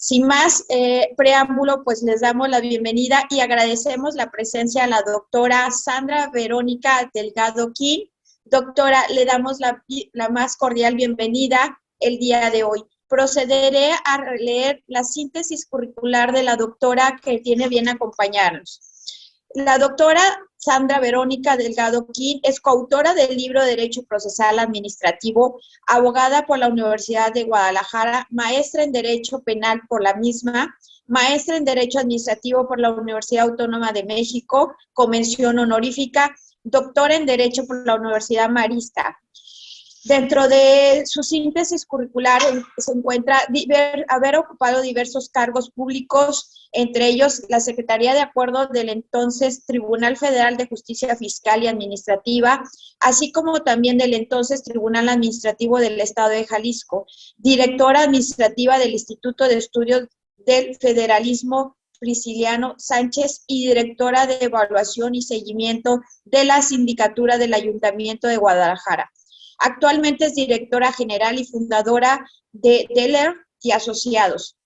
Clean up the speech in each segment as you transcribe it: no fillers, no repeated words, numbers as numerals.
Sin más preámbulo, pues les damos la bienvenida y agradecemos la presencia a la doctora Sandra Verónica Delgado King. Doctora, le damos la más cordial bienvenida el día de hoy. Procederé a leer la síntesis curricular de la doctora que tiene bien acompañarnos. La doctora Sandra Verónica Delgado King es coautora del libro Derecho Procesal Administrativo, abogada por la Universidad de Guadalajara, maestra en Derecho Penal por la misma, maestra en Derecho Administrativo por la Universidad Autónoma de México, con mención honorífica, doctora en Derecho por la Universidad Marista. Dentro de su síntesis curricular se encuentra haber ocupado diversos cargos públicos, entre ellos la Secretaría de Acuerdo del entonces Tribunal Federal de Justicia Fiscal y Administrativa, así como también del entonces Tribunal Administrativo del Estado de Jalisco, directora administrativa del Instituto de Estudios del Federalismo Prisciliano Sánchez y directora de Evaluación y Seguimiento de la Sindicatura del Ayuntamiento de Guadalajara. Actualmente es directora general y fundadora de Deller y Asociados.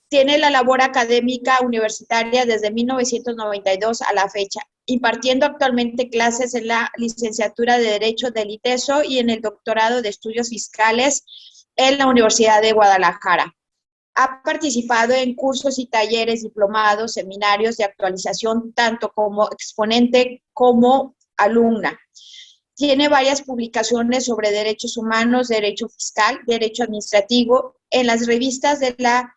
Tiene la labor académica universitaria desde 1992 a la fecha, impartiendo actualmente clases en la licenciatura de Derecho del ITESO y en el doctorado de Estudios Fiscales en la Universidad de Guadalajara. Ha participado en cursos y talleres, diplomados, seminarios de actualización, tanto como exponente como alumna. Tiene varias publicaciones sobre derechos humanos, derecho fiscal, derecho administrativo, en las revistas de la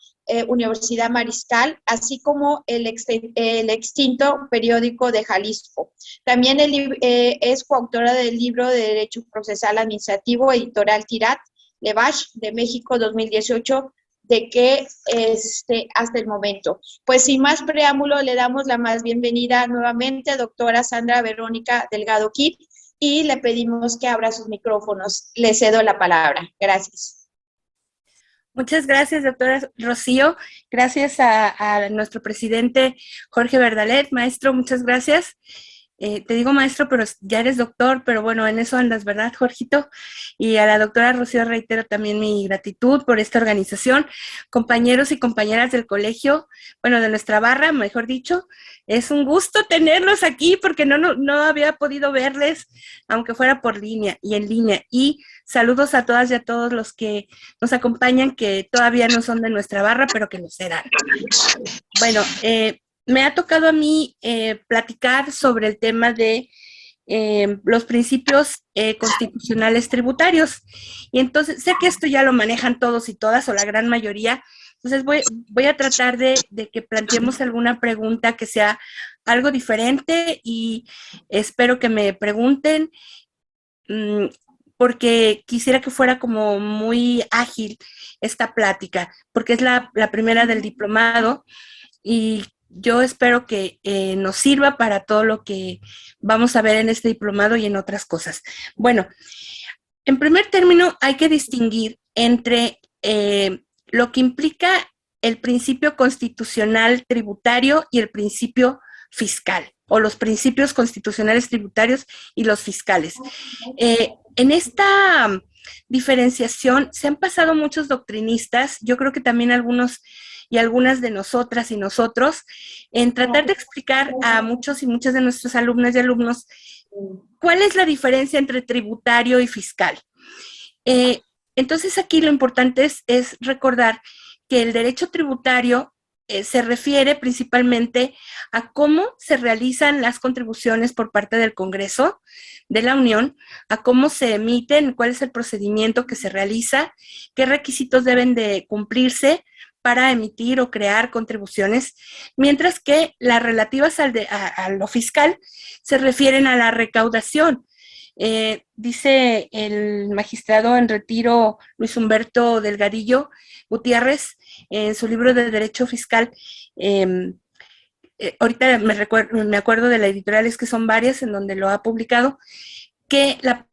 Universidad Mariscal, así como el extinto periódico de Jalisco. También es coautora del libro de Derecho Procesal Administrativo, editorial Tirat, Levash, de México 2018, de que hasta el momento. Pues sin más preámbulo, le damos la más bienvenida nuevamente, doctora Sandra Verónica Delgado King, y le pedimos que abra sus micrófonos. Le cedo la palabra. Gracias. Muchas gracias, doctora Rocío. Gracias a nuestro presidente Jorge Verdalet. Maestro, muchas gracias. Te digo maestro, pero ya eres doctor, pero bueno, en eso andas, ¿verdad, Jorgito? Y a la doctora Rocío reitero también mi gratitud por esta organización. Compañeros y compañeras del colegio, bueno, de nuestra barra, mejor dicho, es un gusto tenerlos aquí porque no había podido verles, aunque fuera por línea y en línea. Y saludos a todas y a todos los que nos acompañan, que todavía no son de nuestra barra, pero que lo serán. Bueno, me ha tocado a mí platicar sobre el tema de los principios constitucionales tributarios. Y entonces, sé que esto ya lo manejan todos y todas, o la gran mayoría. Entonces, voy a tratar de que planteemos alguna pregunta que sea algo diferente y espero que me pregunten, porque quisiera que fuera como muy ágil esta plática, porque es la primera del diplomado y yo espero que nos sirva para todo lo que vamos a ver en este diplomado y en otras cosas. Bueno, en primer término hay que distinguir entre lo que implica el principio constitucional tributario y el principio fiscal, o los principios constitucionales tributarios y los fiscales. En esta diferenciación se han pasado muchos doctrinistas, yo creo que también algunos y algunas de nosotras y nosotros, en tratar de explicar a muchos y muchas de nuestros alumnas y alumnos cuál es la diferencia entre tributario y fiscal. Entonces aquí lo importante es recordar que el derecho tributario se refiere principalmente a cómo se realizan las contribuciones por parte del Congreso de la Unión, a cómo se emiten, cuál es el procedimiento que se realiza, qué requisitos deben de cumplirse para emitir o crear contribuciones, mientras que las relativas a lo fiscal se refieren a la recaudación. Dice el magistrado en retiro Luis Humberto Delgadillo Gutiérrez en su libro de Derecho Fiscal, ahorita me acuerdo de la editorial, es que son varias en donde lo ha publicado, que la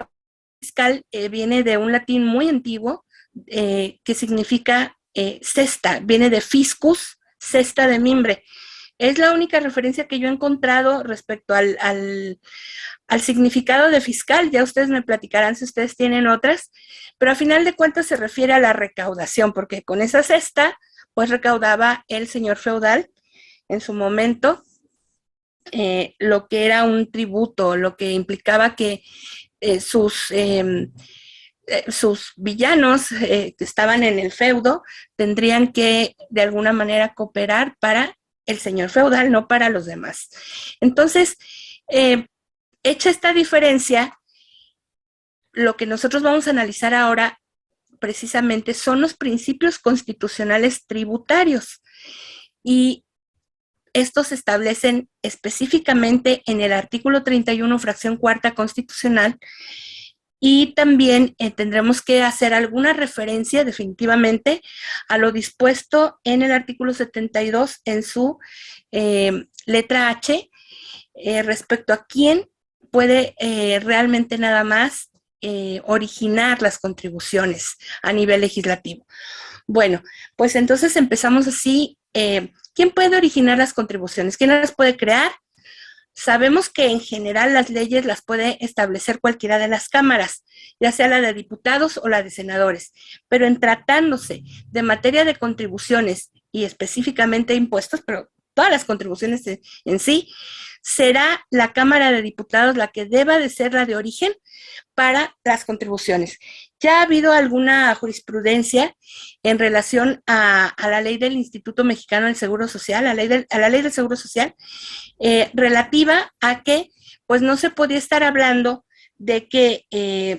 fiscal viene de un latín muy antiguo que significa cesta, viene de fiscus, cesta de mimbre. Es la única referencia que yo he encontrado respecto al significado de fiscal. Ya ustedes me platicarán si ustedes tienen otras, pero a final de cuentas se refiere a la recaudación, porque con esa cesta pues recaudaba el señor feudal en su momento, lo que era un tributo, lo que implicaba que sus villanos que estaban en el feudo tendrían que de alguna manera cooperar para el señor feudal, no para los demás. Entonces, hecha esta diferencia, lo que nosotros vamos a analizar ahora precisamente son los principios constitucionales tributarios, y estos se establecen específicamente en el artículo 31, fracción cuarta constitucional, y también tendremos que hacer alguna referencia definitivamente a lo dispuesto en el artículo 72 en su letra H, respecto a quién puede realmente nada más originar las contribuciones a nivel legislativo. Bueno, pues entonces empezamos así. ¿Quién puede originar las contribuciones? ¿Quién las puede crear? Sabemos que en general las leyes las puede establecer cualquiera de las cámaras, ya sea la de diputados o la de senadores, pero en tratándose de materia de contribuciones y específicamente impuestos, pero todas las contribuciones en sí, será la Cámara de Diputados la que deba de ser la de origen para las contribuciones. Ya ha habido alguna jurisprudencia en relación a la ley del Instituto Mexicano del Seguro Social, a la ley del Seguro Social, relativa a que pues no se podía estar hablando de que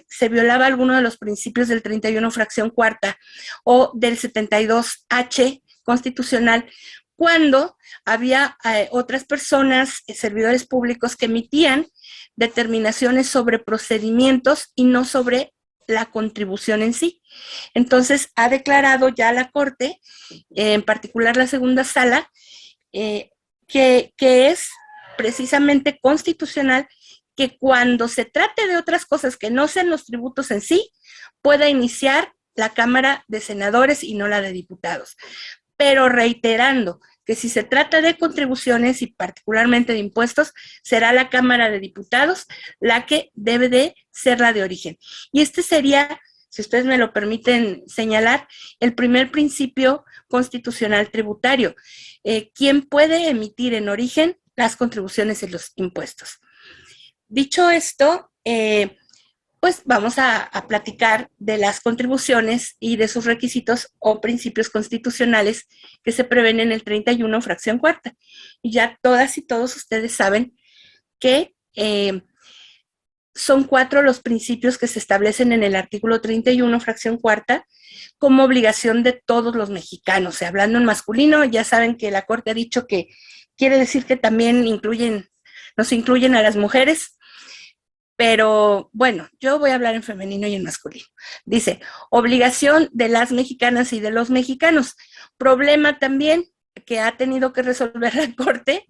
se violaba alguno de los principios del 31 fracción cuarta o del 72H constitucional, cuando había otras personas, servidores públicos, que emitían determinaciones sobre procedimientos y no sobre la contribución en sí. Entonces, ha declarado ya la Corte, en particular la segunda sala, que es precisamente constitucional que cuando se trate de otras cosas que no sean los tributos en sí, pueda iniciar la Cámara de Senadores y no la de Diputados. Pero reiterando que si se trata de contribuciones y particularmente de impuestos, será la Cámara de Diputados la que debe de ser la de origen. Y este sería, si ustedes me lo permiten señalar, el primer principio constitucional tributario. ¿Quién puede emitir en origen las contribuciones y los impuestos? Dicho esto, pues vamos a platicar de las contribuciones y de sus requisitos o principios constitucionales que se prevén en el 31, fracción cuarta. Y ya todas y todos ustedes saben que son 4 los principios que se establecen en el artículo 31, fracción cuarta, como obligación de todos los mexicanos. Hablando en masculino, ya saben que la Corte ha dicho que quiere decir que también nos incluyen a las mujeres. Pero bueno, yo voy a hablar en femenino y en masculino. Dice, obligación de las mexicanas y de los mexicanos. Problema también que ha tenido que resolver la Corte,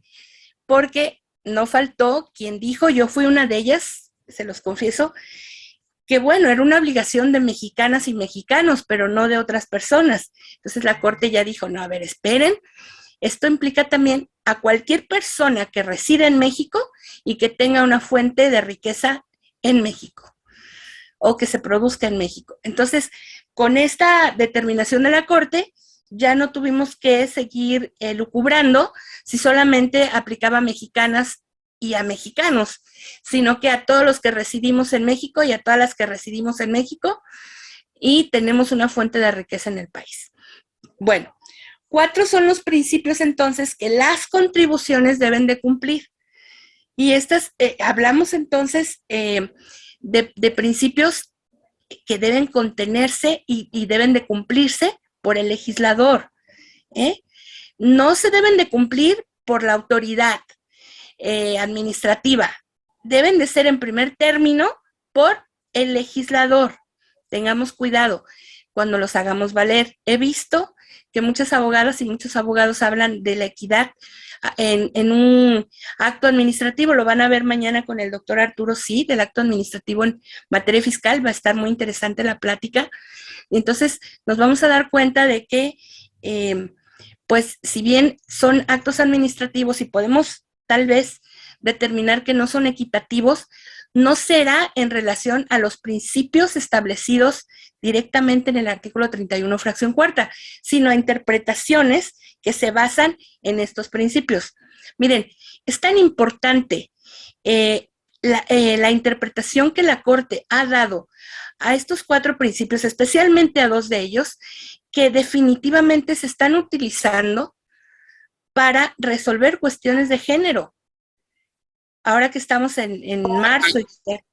porque no faltó quien dijo, yo fui una de ellas, se los confieso, que bueno, era una obligación de mexicanas y mexicanos, pero no de otras personas. Entonces la Corte ya dijo, no, a ver, esperen, esto implica también a cualquier persona que reside en México y que tenga una fuente de riqueza en México o que se produzca en México. Entonces, con esta determinación de la Corte, ya no tuvimos que seguir lucubrando si solamente aplicaba a mexicanas y a mexicanos, sino que a todos los que residimos en México y a todas las que residimos en México y tenemos una fuente de riqueza en el país. Bueno, 4 son los principios entonces que las contribuciones deben de cumplir. Y hablamos entonces de principios que deben contenerse y deben de cumplirse por el legislador. No se deben de cumplir por la autoridad administrativa. Deben de ser en primer término por el legislador. Tengamos cuidado cuando los hagamos valer. He visto que muchas abogadas y muchos abogados hablan de la equidad en un acto administrativo. Lo van a ver mañana con el doctor Arturo Sí, del acto administrativo en materia fiscal. Va a estar muy interesante la plática. Entonces, nos vamos a dar cuenta de que, pues, si bien son actos administrativos y podemos tal vez determinar que no son equitativos, no será en relación a los principios establecidos directamente en el artículo 31, fracción cuarta, sino a interpretaciones que se basan en estos principios. Miren, es tan importante la interpretación que la Corte ha dado a estos 4 principios, especialmente a 2 de ellos, que definitivamente se están utilizando para resolver cuestiones de género. Ahora que estamos en marzo y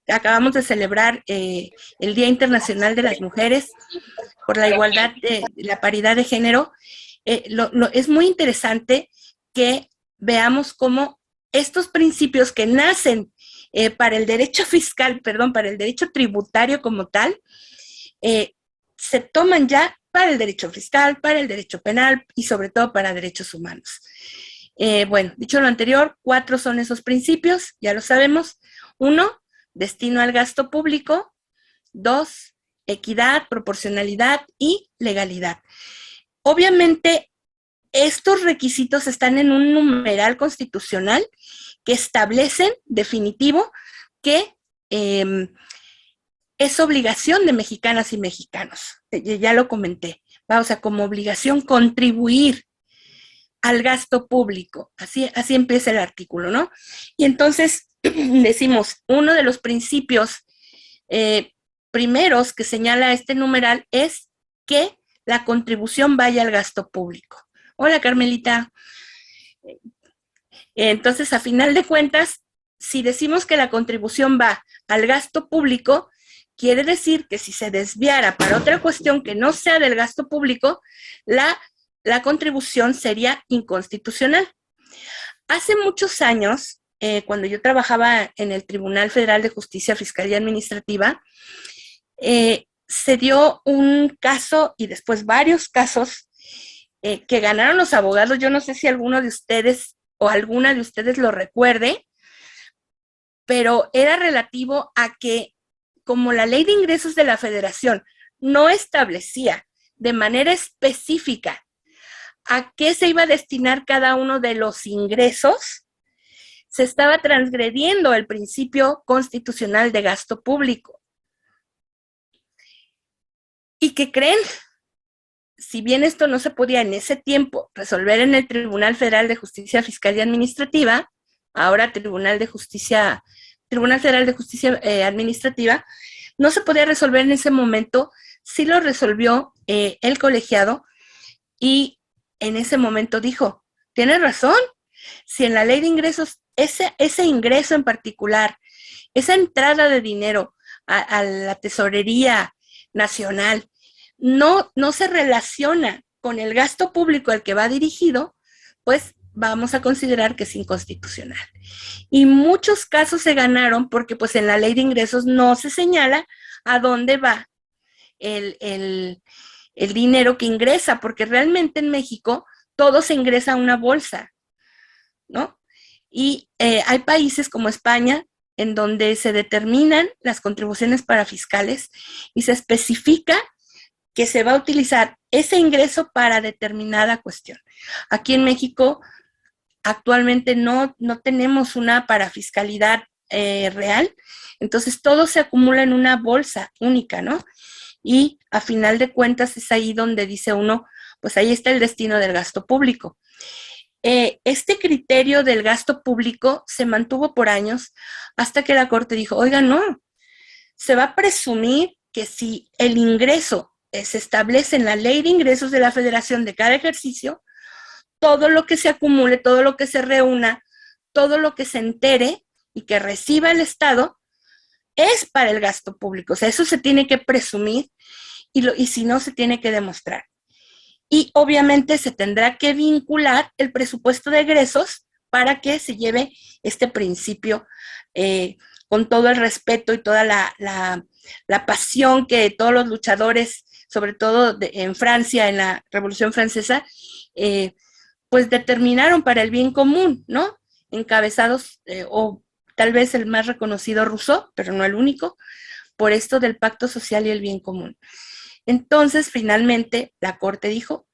acabamos de celebrar el Día Internacional de las Mujeres por la igualdad, la paridad de género, es muy interesante que veamos cómo estos principios que nacen para el derecho fiscal, para el derecho tributario como tal, se toman ya para el derecho fiscal, para el derecho penal y sobre todo para derechos humanos. Bueno, dicho lo anterior, 4 son esos principios, ya lo sabemos. 1, destino al gasto público. 2, equidad, proporcionalidad y legalidad. Obviamente, estos requisitos están en un numeral constitucional que establecen, definitivo, que es obligación de mexicanas y mexicanos. Ya lo comenté. O sea, como obligación contribuir al gasto público. Así empieza el artículo, ¿no? Y entonces decimos, uno de los principios primeros que señala este numeral es que la contribución vaya al gasto público. Hola, Carmelita. Entonces, a final de cuentas, si decimos que la contribución va al gasto público, quiere decir que si se desviara para otra cuestión que no sea del gasto público, la contribución sería inconstitucional. Hace muchos años, cuando yo trabajaba en el Tribunal Federal de Justicia, Fiscalía Administrativa, se dio un caso y después varios casos que ganaron los abogados. Yo no sé si alguno de ustedes o alguna de ustedes lo recuerde, pero era relativo a que como la Ley de Ingresos de la Federación no establecía de manera específica a qué se iba a destinar cada uno de los ingresos, se estaba transgrediendo el principio constitucional de gasto público. ¿Y qué creen? Si bien esto no se podía en ese tiempo resolver en el Tribunal Federal de Justicia Fiscal y Administrativa, ahora Tribunal Federal de Justicia Administrativa, no se podía resolver en ese momento, sí lo resolvió el colegiado y en ese momento dijo, tienes razón, si en la ley de ingresos ese ingreso en particular, esa entrada de dinero a la tesorería nacional, no se relaciona con el gasto público al que va dirigido, pues vamos a considerar que es inconstitucional. Y muchos casos se ganaron porque pues en la ley de ingresos no se señala a dónde va el dinero que ingresa, porque realmente en México todo se ingresa a una bolsa, ¿no? Y hay países como España en donde se determinan las contribuciones para fiscales y se especifica que se va a utilizar ese ingreso para determinada cuestión. Aquí en México actualmente no tenemos una parafiscalidad real, entonces todo se acumula en una bolsa única, ¿no? Y a final de cuentas es ahí donde dice uno, pues ahí está el destino del gasto público. Este criterio del gasto público se mantuvo por años hasta que la Corte dijo, oiga, no, se va a presumir que si el ingreso se establece en la ley de ingresos de la Federación de cada ejercicio, todo lo que se acumule, todo lo que se reúna, todo lo que se entere y que reciba el Estado es para el gasto público. O sea, eso se tiene que presumir y si no, se tiene que demostrar. Y obviamente se tendrá que vincular el presupuesto de egresos para que se lleve este principio con todo el respeto y toda la pasión que todos los luchadores, sobre todo en Francia, en la Revolución Francesa, pues determinaron para el bien común, ¿no? Encabezados, o tal vez el más reconocido Rousseau, pero no el único, por esto del pacto social y el bien común. Entonces, finalmente, la Corte dijo,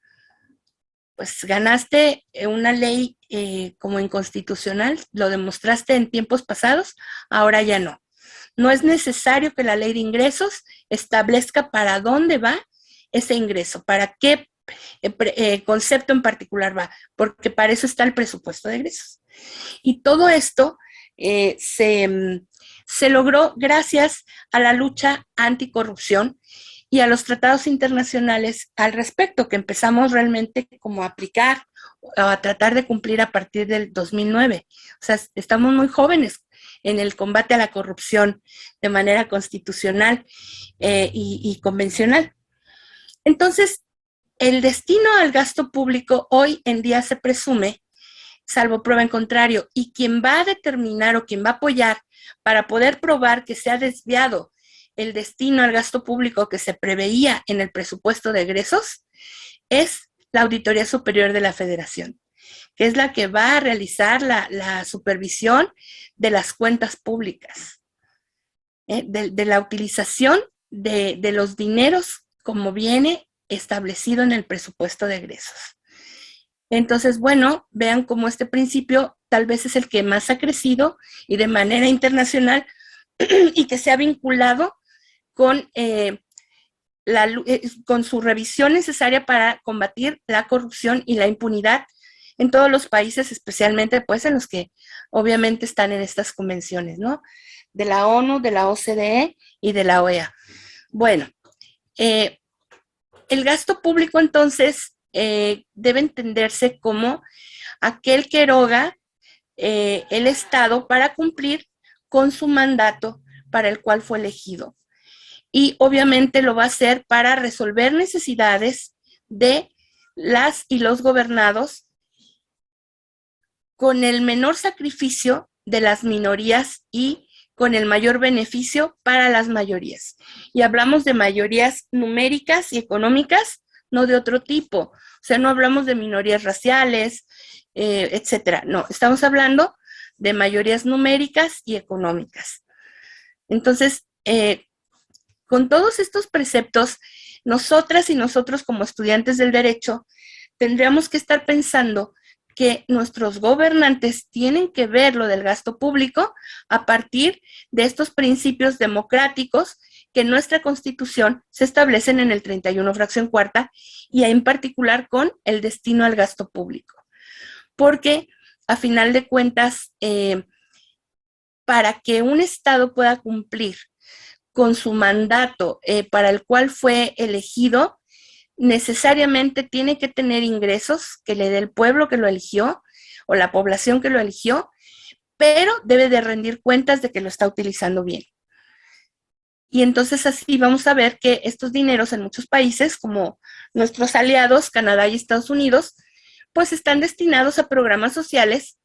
pues ganaste una ley como inconstitucional, lo demostraste en tiempos pasados, ahora ya no. No es necesario que la ley de ingresos establezca para dónde va ese ingreso, para qué concepto en particular va, porque para eso está el presupuesto de egresos. Y todo esto se logró gracias a la lucha anticorrupción y a los tratados internacionales al respecto, que empezamos realmente como a aplicar o a tratar de cumplir a partir del 2009. O sea, estamos muy jóvenes en el combate a la corrupción de manera constitucional y convencional. Entonces, el destino al gasto público hoy en día se presume, salvo prueba en contrario, y quien va a determinar o quien va a apoyar para poder probar que se ha desviado el destino al gasto público que se preveía en el presupuesto de egresos es la Auditoría Superior de la Federación, que es la que va a realizar la supervisión de las cuentas públicas, de la utilización de los dineros como viene establecido en el presupuesto de egresos. Entonces, bueno, vean cómo este principio tal vez es el que más ha crecido y de manera internacional y que se ha vinculado con, con su revisión necesaria para combatir la corrupción y la impunidad en todos los países, especialmente pues en los que obviamente están en estas convenciones, ¿no? De la ONU, de la OCDE y de la OEA. Bueno, el gasto público entonces debe entenderse como aquel que eroga el Estado para cumplir con su mandato para el cual fue elegido. Y obviamente lo va a hacer para resolver necesidades de las y los gobernados con el menor sacrificio de las minorías y con el mayor beneficio para las mayorías. Y hablamos de mayorías numéricas y económicas, no de otro tipo. O sea, no hablamos de minorías raciales, etcétera. No, estamos hablando de mayorías numéricas y económicas. Entonces, con todos estos preceptos, nosotras y nosotros como estudiantes del derecho tendríamos que estar pensando que nuestros gobernantes tienen que ver lo del gasto público a partir de estos principios democráticos que en nuestra Constitución se establecen en el 31 fracción cuarta y en particular con el destino al gasto público. Porque a final de cuentas, para que un Estado pueda cumplir con su mandato para el cual fue elegido, necesariamente tiene que tener ingresos que le dé el pueblo que lo eligió o la población que lo eligió, pero debe de rendir cuentas de que lo está utilizando bien. Y entonces así vamos a ver que estos dineros en muchos países, como nuestros aliados, Canadá y Estados Unidos, pues están destinados a programas sociales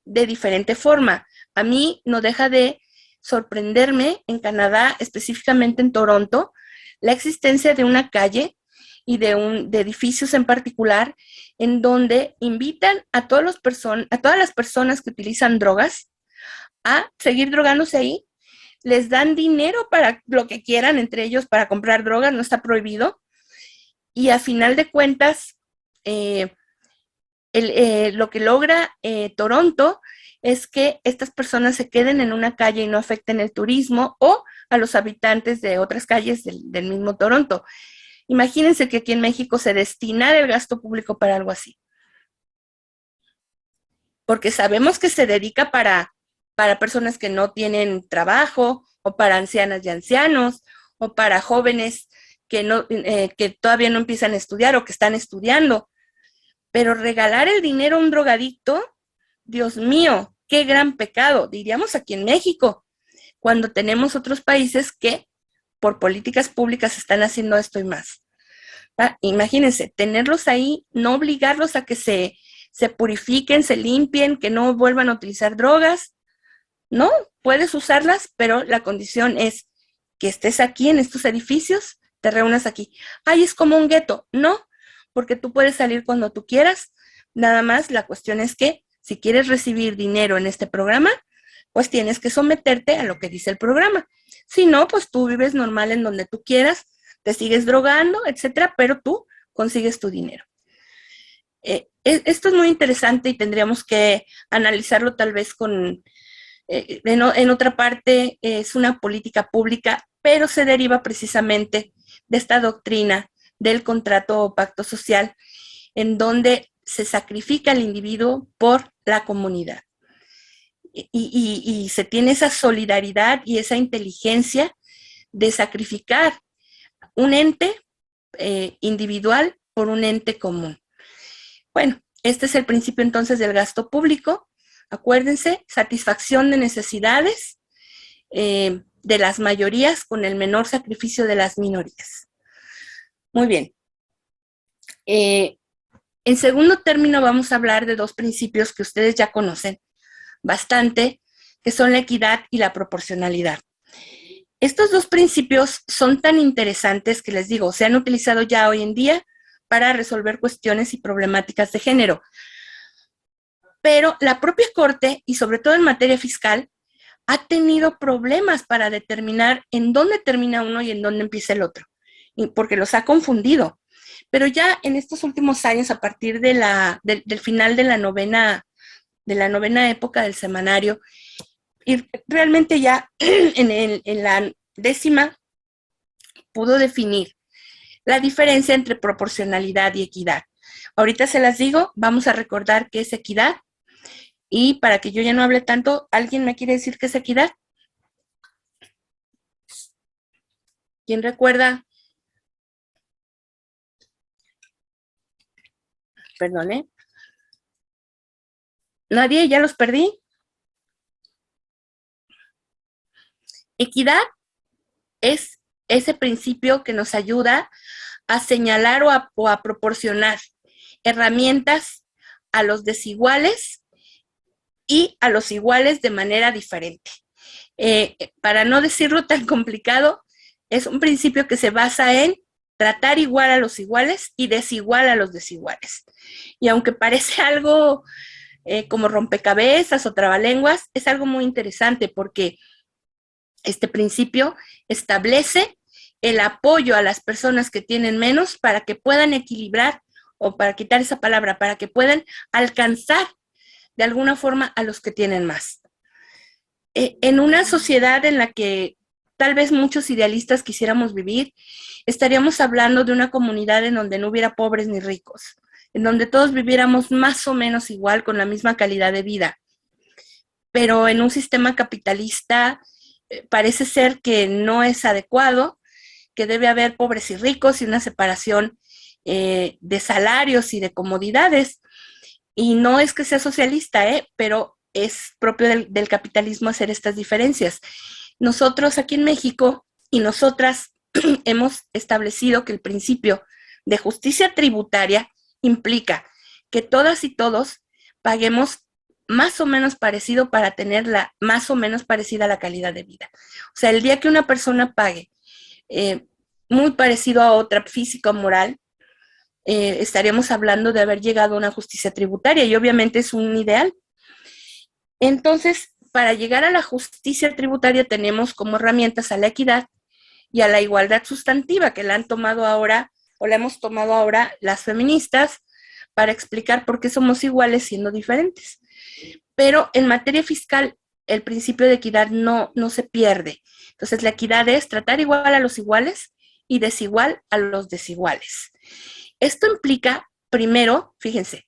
de diferente forma. A mí no deja de sorprenderme en Canadá, específicamente en Toronto, la existencia de una calle y de edificios en particular en donde invitan a todas las personas que utilizan drogas a seguir drogándose ahí. Les dan dinero para lo que quieran, entre ellos para comprar drogas, no está prohibido. Y a final de cuentas, lo que logra Toronto es que estas personas se queden en una calle y no afecten el turismo o a los habitantes de otras calles del mismo Toronto. Imagínense que aquí en México se destinara el gasto público para algo así. Porque sabemos que se dedica para personas que no tienen trabajo, o para ancianas y ancianos, o para jóvenes que todavía no empiezan a estudiar o que están estudiando. Pero regalar el dinero a un drogadicto, Dios mío, qué gran pecado, diríamos aquí en México, cuando tenemos otros países que por políticas públicas están haciendo esto y más. Imagínense, tenerlos ahí, no obligarlos a que se purifiquen, se limpien, que no vuelvan a utilizar drogas. No, puedes usarlas, pero la condición es que estés aquí en estos edificios, te reúnas aquí. Ay, es como un gueto. No, porque tú puedes salir cuando tú quieras. Nada más la cuestión es que si quieres recibir dinero en este programa, pues tienes que someterte a lo que dice el programa. Si no, pues tú vives normal en donde tú quieras, te sigues drogando, etcétera, pero tú consigues tu dinero. Esto es muy interesante y tendríamos que analizarlo tal vez con en otra parte es una política pública, pero se deriva precisamente de esta doctrina del contrato o pacto social, en donde se sacrifica al individuo por la comunidad. Y se tiene esa solidaridad y esa inteligencia de sacrificar un ente individual por un ente común. Bueno, este es el principio entonces del gasto público. Acuérdense, satisfacción de necesidades de las mayorías con el menor sacrificio de las minorías. Muy bien. En segundo término vamos a hablar de dos principios que ustedes ya conocen bastante, que son la equidad y la proporcionalidad. Estos dos principios son tan interesantes que les digo, se han utilizado ya hoy en día para resolver cuestiones y problemáticas de género. Pero la propia Corte, y sobre todo en materia fiscal, ha tenido problemas para determinar en dónde termina uno y en dónde empieza el otro, porque los ha confundido. Pero ya en estos últimos años, a partir del final de la novena época del semanario, y realmente ya en la 10ª pudo definir la diferencia entre proporcionalidad y equidad. Ahorita se las digo, vamos a recordar qué es equidad, y para que yo ya no hable tanto, ¿alguien me quiere decir qué es equidad? ¿Quién recuerda? Perdón, ¿nadie? ¿Ya los perdí? Equidad es ese principio que nos ayuda a señalar o a proporcionar herramientas a los desiguales y a los iguales de manera diferente. Para no decirlo tan complicado, es un principio que se basa en tratar igual a los iguales y desigual a los desiguales. Y aunque parece algo como rompecabezas o trabalenguas, es algo muy interesante porque este principio establece el apoyo a las personas que tienen menos para que puedan equilibrar, o para quitar esa palabra, para que puedan alcanzar de alguna forma a los que tienen más. En una sociedad en la que tal vez muchos idealistas quisiéramos vivir, estaríamos hablando de una comunidad en donde no hubiera pobres ni ricos, en donde todos viviéramos más o menos igual, con la misma calidad de vida. Pero en un sistema capitalista parece ser que no es adecuado, que debe haber pobres y ricos y una separación de salarios y de comodidades. Y no es que sea socialista, pero es propio del capitalismo hacer estas diferencias. Nosotros aquí en México y nosotras hemos establecido que el principio de justicia tributaria implica que todas y todos paguemos más o menos parecido para tenerla más o menos parecida a la calidad de vida. O sea, el día que una persona pague muy parecido a otra, física o moral, estaríamos hablando de haber llegado a una justicia tributaria, y obviamente es un ideal. Entonces, para llegar a la justicia tributaria tenemos como herramientas a la equidad y a la igualdad sustantiva, que la han tomado ahora, o la hemos tomado ahora las feministas, para explicar por qué somos iguales siendo diferentes. Pero en materia fiscal, el principio de equidad no se pierde. Entonces, la equidad es tratar igual a los iguales y desigual a los desiguales. Esto implica, primero, fíjense,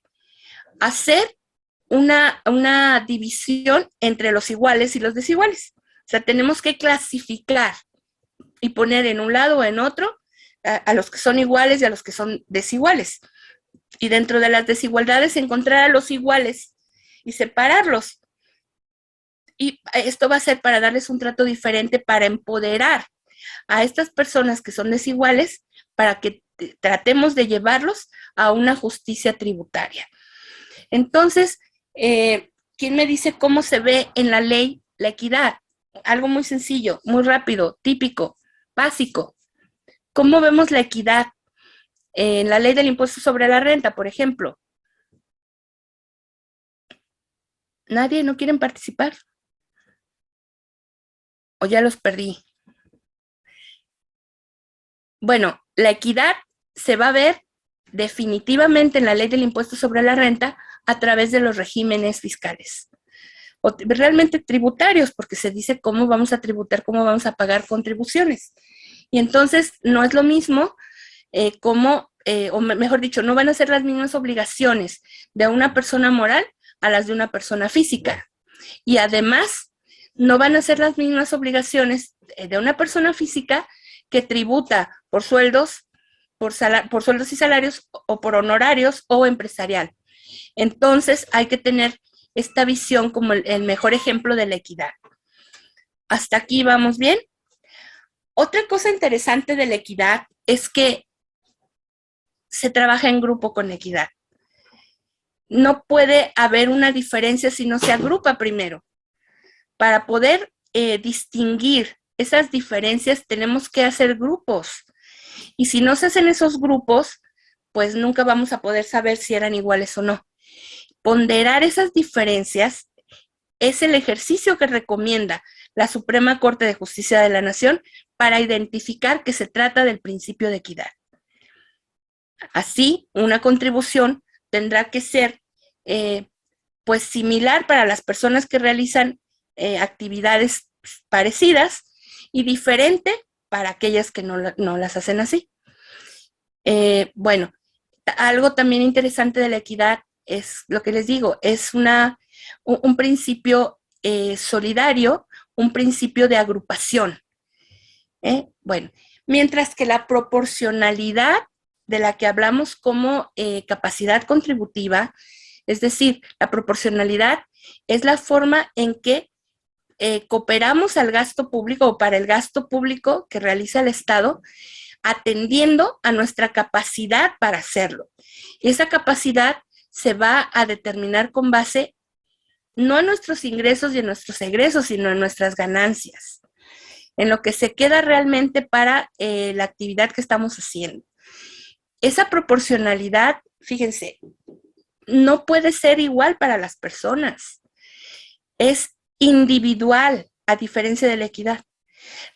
hacer una división entre los iguales y los desiguales. O sea, tenemos que clasificar y poner en un lado o en otro a los que son iguales y a los que son desiguales. Y dentro de las desigualdades encontrar a los iguales y separarlos. Y esto va a ser para darles un trato diferente, para empoderar a estas personas que son desiguales, para que tratemos de llevarlos a una justicia tributaria. Entonces, ¿quién me dice cómo se ve en la ley la equidad? Algo muy sencillo, muy rápido, típico, básico. ¿Cómo vemos la equidad en la ley del impuesto sobre la renta, por ejemplo? ¿Nadie? ¿No quieren participar? ¿O ya los perdí? Bueno, la equidad se va a ver definitivamente en la ley del impuesto sobre la renta a través de los regímenes fiscales. realmente tributarios, porque se dice cómo vamos a tributar, cómo vamos a pagar contribuciones. Y entonces no es lo mismo o mejor dicho, no van a ser las mismas obligaciones de una persona moral a las de una persona física. Y además, no van a ser las mismas obligaciones de una persona física que tributa por sueldos, por sueldos y salarios o por honorarios o empresarial. Entonces, hay que tener esta visión como el mejor ejemplo de la equidad. ¿Hasta aquí vamos bien? Otra cosa interesante de la equidad es que se trabaja en grupo con equidad. No puede haber una diferencia si no se agrupa primero. Para poder distinguir esas diferencias tenemos que hacer grupos. Y si no se hacen esos grupos, pues nunca vamos a poder saber si eran iguales o no. Ponderar esas diferencias es el ejercicio que recomienda la Suprema Corte de Justicia de la Nación para identificar que se trata del principio de equidad. Así, una contribución tendrá que ser pues similar para las personas que realizan actividades parecidas y diferente para aquellas que no las hacen así. Bueno, algo también interesante de la equidad es lo que les digo, es un principio solidario, un principio de agrupación. Bueno, mientras que la proporcionalidad de la que hablamos como capacidad contributiva, es decir, la proporcionalidad es la forma en que cooperamos al gasto público o para el gasto público que realiza el Estado, atendiendo a nuestra capacidad para hacerlo. Y esa capacidad se va a determinar con base no en nuestros ingresos y en nuestros egresos, sino en nuestras ganancias, en lo que se queda realmente para la actividad que estamos haciendo. Esa proporcionalidad, fíjense, no puede ser igual para las personas. Es individual, a diferencia de la equidad.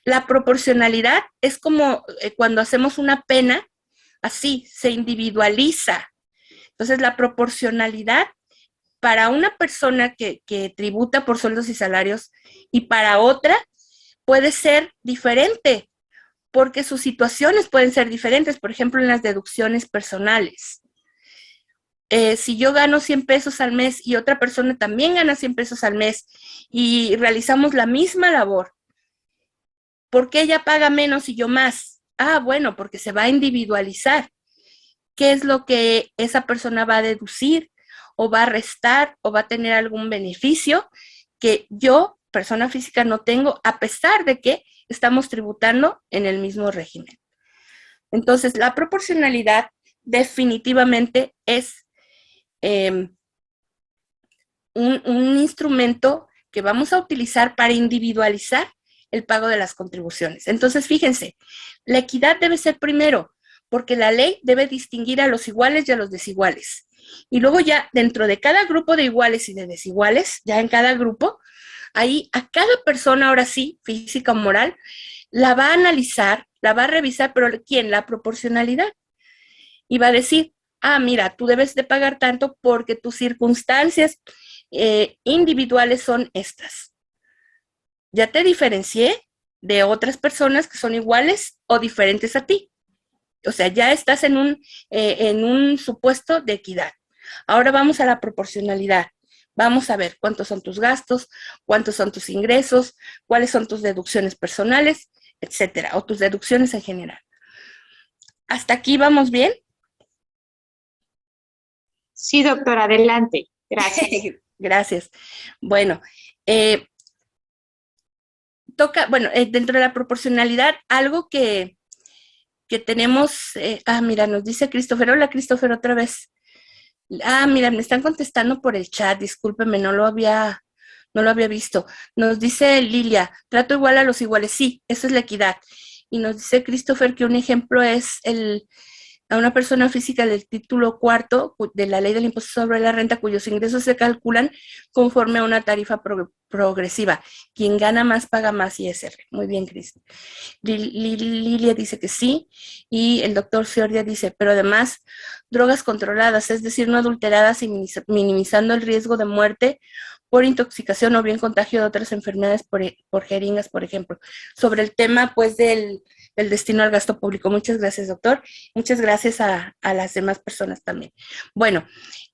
La proporcionalidad es como cuando hacemos una pena, así, se individualiza. Entonces, la proporcionalidad para una persona que tributa por sueldos y salarios y para otra puede ser diferente, porque sus situaciones pueden ser diferentes, por ejemplo, en las deducciones personales. Si yo gano 100 pesos al mes y otra persona también gana 100 pesos al mes y realizamos la misma labor, ¿por qué ella paga menos y yo más? Ah, bueno, porque se va a individualizar. ¿Qué es lo que esa persona va a deducir o va a restar o va a tener algún beneficio que yo, persona física, no tengo, a pesar de que estamos tributando en el mismo régimen? Entonces, la proporcionalidad definitivamente es un instrumento que vamos a utilizar para individualizar el pago de las contribuciones. Entonces, fíjense, la equidad debe ser primero, porque la ley debe distinguir a los iguales y a los desiguales. Y luego ya dentro de cada grupo de iguales y de desiguales, ya en cada grupo, ahí a cada persona, ahora sí, física o moral, la va a analizar, la va a revisar, pero ¿quién? La proporcionalidad. Y va a decir, ah, mira, tú debes de pagar tanto porque tus circunstancias individuales son estas. Ya te diferencié de otras personas que son iguales o diferentes a ti. O sea, ya estás en un supuesto de equidad. Ahora vamos a la proporcionalidad. Vamos a ver cuántos son tus gastos, cuántos son tus ingresos, cuáles son tus deducciones personales, etcétera, o tus deducciones en general. ¿Hasta aquí vamos bien? Sí, doctora, adelante. Gracias. Gracias. Bueno, dentro de la proporcionalidad, algo que tenemos, mira, nos dice Christopher, hola Christopher, otra vez. Mira, me están contestando por el chat, discúlpeme, no lo había visto. Nos dice Lilia, trato igual a los iguales, sí, eso es la equidad. Y nos dice Christopher que un ejemplo es a una persona física del título cuarto de la ley del impuesto sobre la renta cuyos ingresos se calculan conforme a una tarifa progresiva. Quien gana más paga más ISR. Muy bien, Cris. Lilia dice que sí, y el doctor Fiordia dice, pero además drogas controladas, es decir, no adulteradas y minimizando el riesgo de muerte por intoxicación o bien contagio de otras enfermedades por jeringas, por ejemplo. Sobre el tema, pues, del destino al gasto público. Muchas gracias, doctor. Muchas gracias a las demás personas también. Bueno,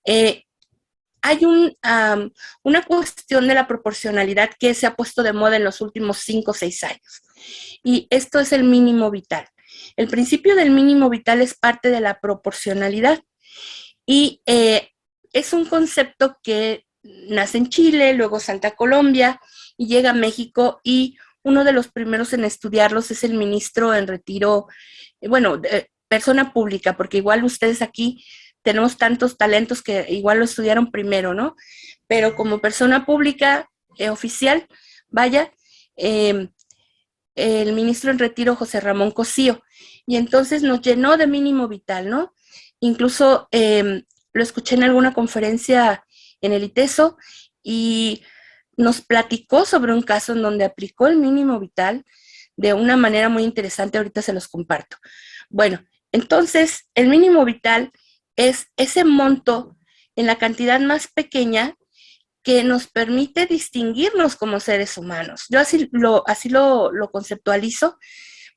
hay una cuestión de la proporcionalidad que se ha puesto de moda en los últimos 5 o 6 años. Y esto es el mínimo vital. El principio del mínimo vital es parte de la proporcionalidad. Y es un concepto que nace en Chile, luego salta a Colombia y llega a México, y uno de los primeros en estudiarlos es el ministro en retiro, persona pública, porque igual ustedes aquí tenemos tantos talentos que igual lo estudiaron primero, ¿no? Pero como persona pública oficial, vaya, el ministro en retiro, José Ramón Cosío, y entonces nos llenó de mínimo vital, ¿no? Incluso lo escuché en alguna conferencia en el ITESO y nos platicó sobre un caso en donde aplicó el mínimo vital de una manera muy interesante. Ahorita se los comparto. Bueno, entonces el mínimo vital es ese monto en la cantidad más pequeña que nos permite distinguirnos como seres humanos. Yo así lo conceptualizo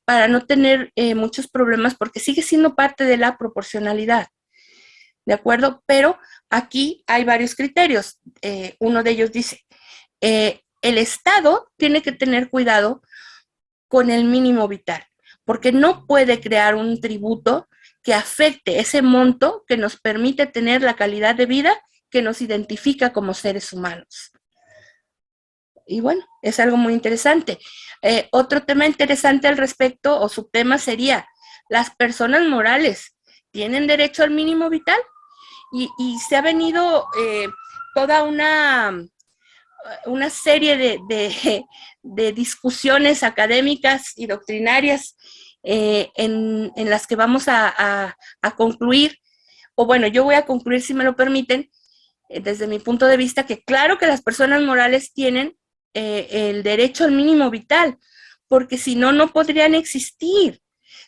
para no tener muchos problemas, porque sigue siendo parte de la proporcionalidad, ¿de acuerdo? Pero aquí hay varios criterios. Uno de ellos dice, el Estado tiene que tener cuidado con el mínimo vital, porque no puede crear un tributo que afecte ese monto que nos permite tener la calidad de vida que nos identifica como seres humanos. Y bueno, es algo muy interesante. Otro tema interesante al respecto, o subtema, sería, ¿las personas morales tienen derecho al mínimo vital? Y se ha venido toda una serie de discusiones académicas y doctrinarias en las que vamos a concluir, o bueno, yo voy a concluir, si me lo permiten, desde mi punto de vista, que claro que las personas morales tienen el derecho al mínimo vital, porque si no, no podrían existir.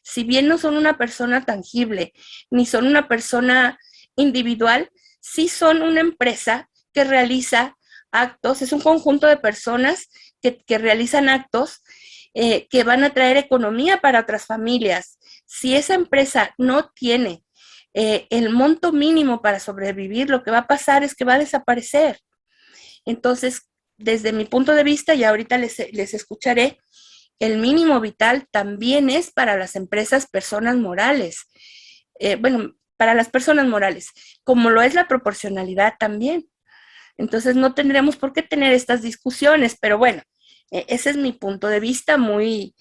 Si bien no son una persona tangible, ni son una persona individual, sí son una empresa que realiza actos, es un conjunto de personas que realizan actos que van a traer economía para otras familias. Si esa empresa no tiene el monto mínimo para sobrevivir, lo que va a pasar es que va a desaparecer. Entonces, desde mi punto de vista, y ahorita les escucharé, el mínimo vital también es para las empresas, personas morales. Para las personas morales, como lo es la proporcionalidad también. Entonces, no tendremos por qué tener estas discusiones, pero bueno, ese es mi punto de vista, muy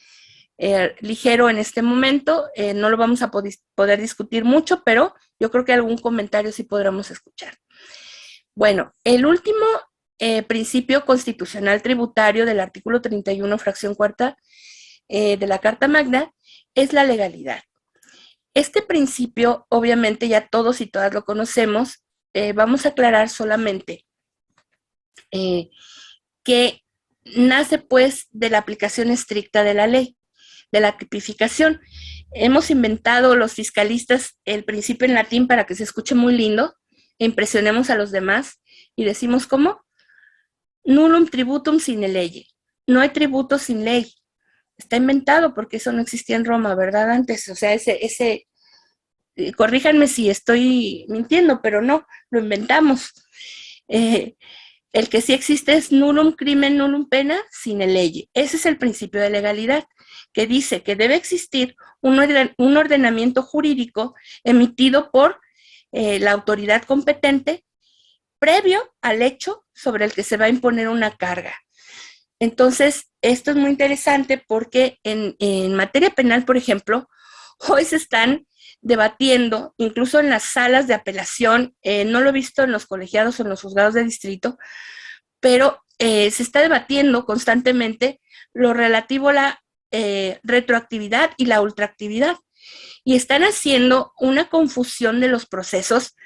ligero en este momento. No lo vamos a poder discutir mucho, pero yo creo que algún comentario sí podremos escuchar. Bueno, el último principio constitucional tributario del artículo 31, fracción cuarta de la Carta Magna, es la legalidad. Este principio, obviamente, ya todos y todas lo conocemos. Vamos a aclarar solamente que nace, pues, de la aplicación estricta de la ley, de la tipificación. Hemos inventado los fiscalistas el principio en latín para que se escuche muy lindo e impresionemos a los demás, y decimos, ¿cómo? Nullum tributum sine lege. No hay tributo sin ley. Está inventado porque eso no existía en Roma, ¿verdad? Antes, o sea, corríjanme si estoy mintiendo, pero no, lo inventamos. El que sí existe es nullum crimen, nullum pena, sine lege. Ese es el principio de legalidad, que dice que debe existir un ordenamiento jurídico emitido por la autoridad competente previo al hecho sobre el que se va a imponer una carga. Entonces, esto es muy interesante porque en materia penal, por ejemplo, hoy se están debatiendo, incluso en las salas de apelación, no lo he visto en los colegiados o en los juzgados de distrito, pero se está debatiendo constantemente lo relativo a la retroactividad y la ultraactividad. y están haciendo una confusión de los procesos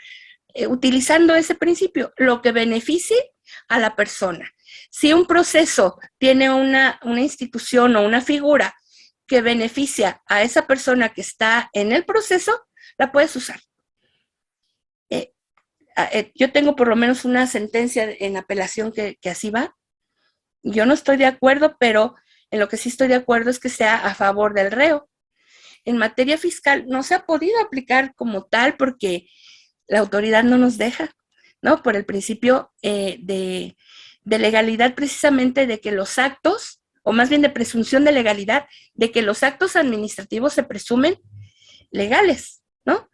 utilizando ese principio, lo que beneficie a la persona. Si un proceso tiene una institución o una figura que beneficia a esa persona que está en el proceso, la puedes usar. Yo tengo por lo menos una sentencia en apelación que así va. Yo no estoy de acuerdo, pero en lo que sí estoy de acuerdo es que sea a favor del reo. En materia fiscal no se ha podido aplicar como tal porque la autoridad no nos deja, ¿no? Por el principio de legalidad, precisamente, de que los actos, o más bien de presunción de legalidad, de que los actos administrativos se presumen legales, ¿no?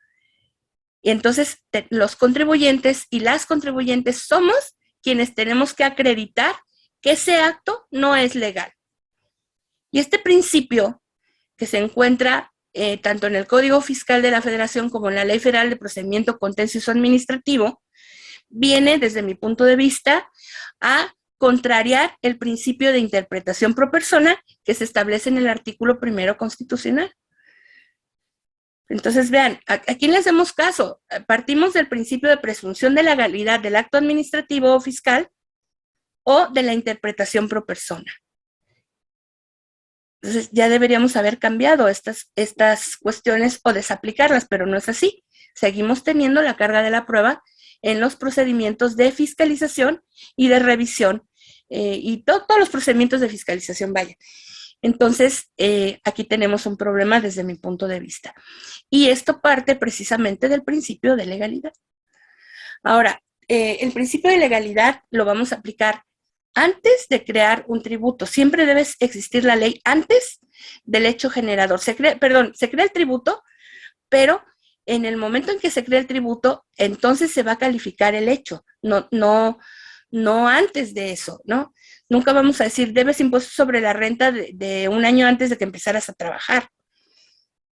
Y entonces los contribuyentes y las contribuyentes somos quienes tenemos que acreditar que ese acto no es legal. Y este principio, que se encuentra tanto en el Código Fiscal de la Federación como en la Ley Federal de Procedimiento Contencioso Administrativo, viene, desde mi punto de vista, a contrariar el principio de interpretación pro persona que se establece en el artículo 1 constitucional. Entonces, vean, ¿a quién le hacemos caso? Partimos del principio de presunción de legalidad del acto administrativo o fiscal o de la interpretación pro persona. Entonces, ya deberíamos haber cambiado estas cuestiones o desaplicarlas, pero no es así. Seguimos teniendo la carga de la prueba en los procedimientos de fiscalización y de revisión, y todos los procedimientos de fiscalización, vaya. Entonces, aquí tenemos un problema desde mi punto de vista. Y esto parte precisamente del principio de legalidad. Ahora, el principio de legalidad lo vamos a aplicar antes de crear un tributo. Siempre debe existir la ley antes del hecho generador. Se crea el tributo, pero en el momento en que se crea el tributo, entonces se va a calificar el hecho, no antes de eso, ¿no? Nunca vamos a decir, debes impuesto sobre la renta de un año antes de que empezaras a trabajar.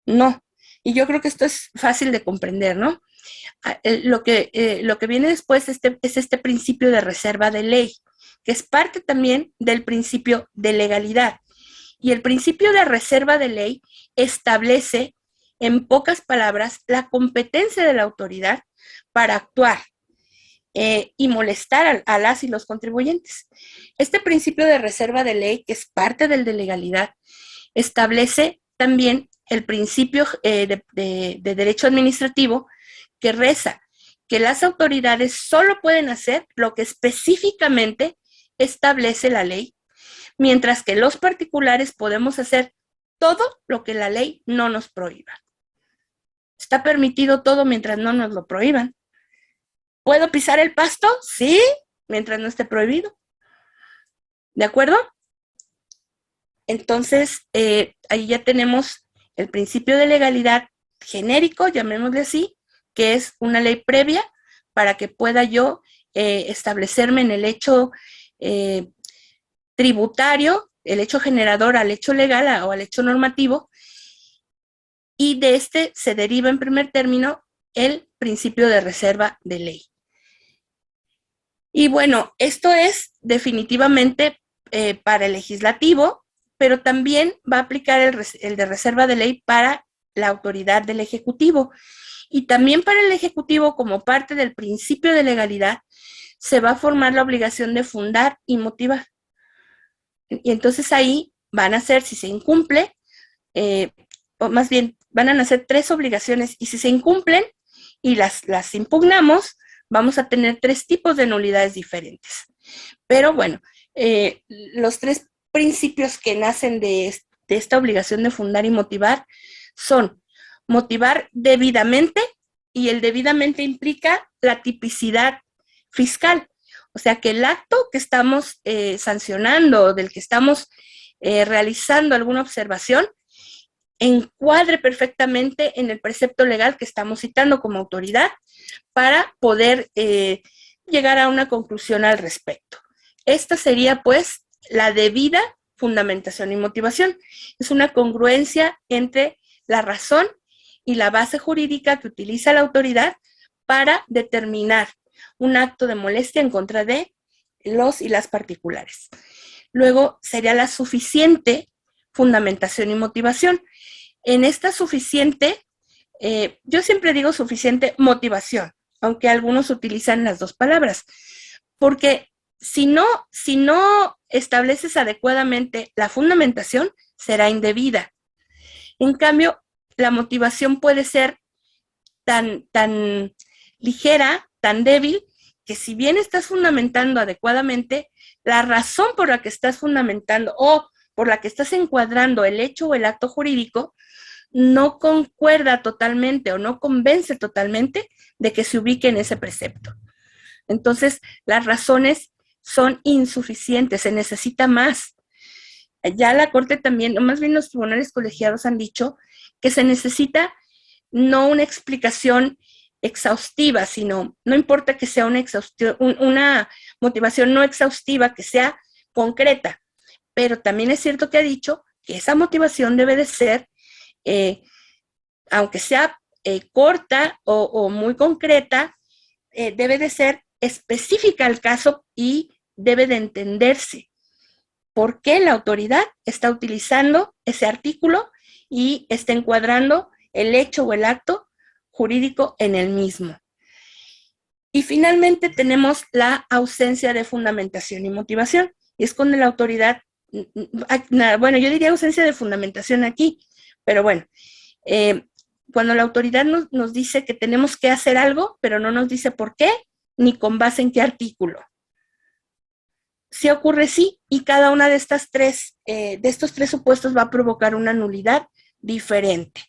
No. Y yo creo que esto es fácil de comprender, ¿no? Lo que viene después es este principio de reserva de ley, que es parte también del principio de legalidad. Y el principio de reserva de ley establece, en pocas palabras, la competencia de la autoridad para actuar y molestar a las y los contribuyentes. Este principio de reserva de ley, que es parte del de legalidad, establece también el principio de derecho administrativo, que reza que las autoridades solo pueden hacer lo que específicamente establece la ley, mientras que los particulares podemos hacer todo lo que la ley no nos prohíba. Está permitido todo mientras no nos lo prohíban. ¿Puedo pisar el pasto? Sí, mientras no esté prohibido. ¿De acuerdo? Entonces, ahí ya tenemos el principio de legalidad genérico, llamémosle así, que es una ley previa para que pueda yo establecerme en el hecho tributario, el hecho generador al hecho legal o al hecho normativo, y de este se deriva en primer término el principio de reserva de ley. Y bueno, esto es definitivamente para el legislativo, pero también va a aplicar el de reserva de ley para la autoridad del Ejecutivo. Y también para el Ejecutivo, como parte del principio de legalidad, se va a formar la obligación de fundar y motivar. Y entonces ahí van a ser, si se incumple, o más bien van a nacer 3 obligaciones, y si se incumplen y las impugnamos, vamos a tener 3 tipos de nulidades diferentes. Pero bueno, los 3 principios que nacen de esta obligación de fundar y motivar son motivar debidamente, y el debidamente implica la tipicidad fiscal. O sea, que el acto que estamos sancionando, del que estamos realizando alguna observación, encuadre perfectamente en el precepto legal que estamos citando como autoridad para poder llegar a una conclusión al respecto. Esta sería, pues, la debida fundamentación y motivación. Es una congruencia entre la razón y la base jurídica que utiliza la autoridad para determinar un acto de molestia en contra de los y las particulares. Luego sería la suficiente fundamentación y motivación. en esta suficiente, yo siempre digo suficiente motivación, aunque algunos utilizan las dos palabras, porque si no estableces adecuadamente la fundamentación, será indebida. En cambio, la motivación puede ser tan ligera, tan débil, que si bien estás fundamentando adecuadamente, la razón por la que estás fundamentando o por la que estás encuadrando el hecho o el acto jurídico no concuerda totalmente o no convence totalmente de que se ubique en ese precepto. Entonces, las razones son insuficientes, se necesita más. Ya la Corte también, o más bien los tribunales colegiados han dicho que se necesita no una explicación exhaustiva, sino no importa que sea una motivación no exhaustiva, que sea concreta, pero también es cierto que ha dicho que esa motivación debe de ser, aunque sea corta o muy concreta, debe de ser específica al caso y debe de entenderse por qué la autoridad está utilizando ese artículo y está encuadrando el hecho o el acto jurídico en el mismo. Y finalmente tenemos la ausencia de fundamentación y motivación. Y es cuando la autoridad, bueno, yo diría ausencia de fundamentación aquí, pero bueno, cuando la autoridad nos dice que tenemos que hacer algo, pero no nos dice por qué, ni con base en qué artículo. Si ocurre, sí, y cada una de estos tres supuestos va a provocar una nulidad diferente.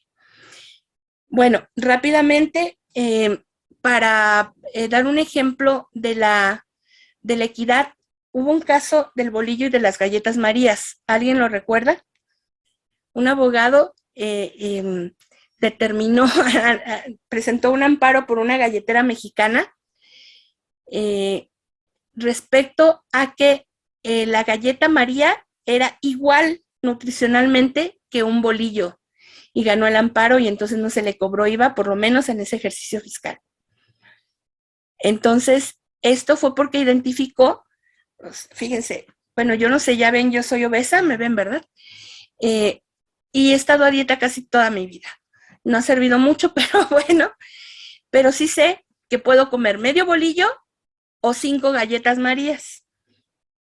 Bueno, rápidamente, para dar un ejemplo de la equidad, hubo un caso del bolillo y de las galletas Marías. ¿Alguien lo recuerda? Un abogado presentó un amparo por una galletera mexicana respecto a que la galleta María era igual nutricionalmente que un bolillo, y ganó el amparo y entonces no se le cobró IVA, por lo menos en ese ejercicio fiscal. Entonces, esto fue porque identificó, pues, fíjense, bueno, yo no sé, ya ven, yo soy obesa, me ven, ¿verdad? Y he estado a dieta casi toda mi vida. No ha servido mucho, pero bueno, pero sí sé que puedo comer medio bolillo o 5 galletas Marías,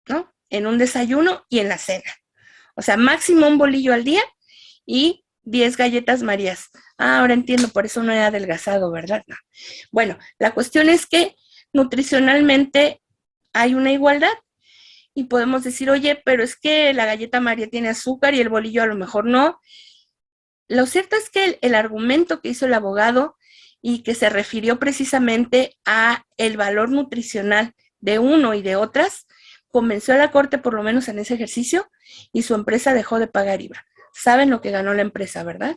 ¿no? En un desayuno y en la cena. O sea, máximo un bolillo al día y 10 galletas Marías. Ahora entiendo, por eso no he adelgazado, ¿verdad? No. Bueno, la cuestión es que nutricionalmente hay una igualdad y podemos decir, oye, pero es que la galleta María tiene azúcar y el bolillo a lo mejor no. Lo cierto es que el argumento que hizo el abogado y que se refirió precisamente a el valor nutricional de uno y de otras, convenció a la Corte, por lo menos en ese ejercicio, y su empresa dejó de pagar IVA. Saben lo que ganó la empresa, ¿verdad?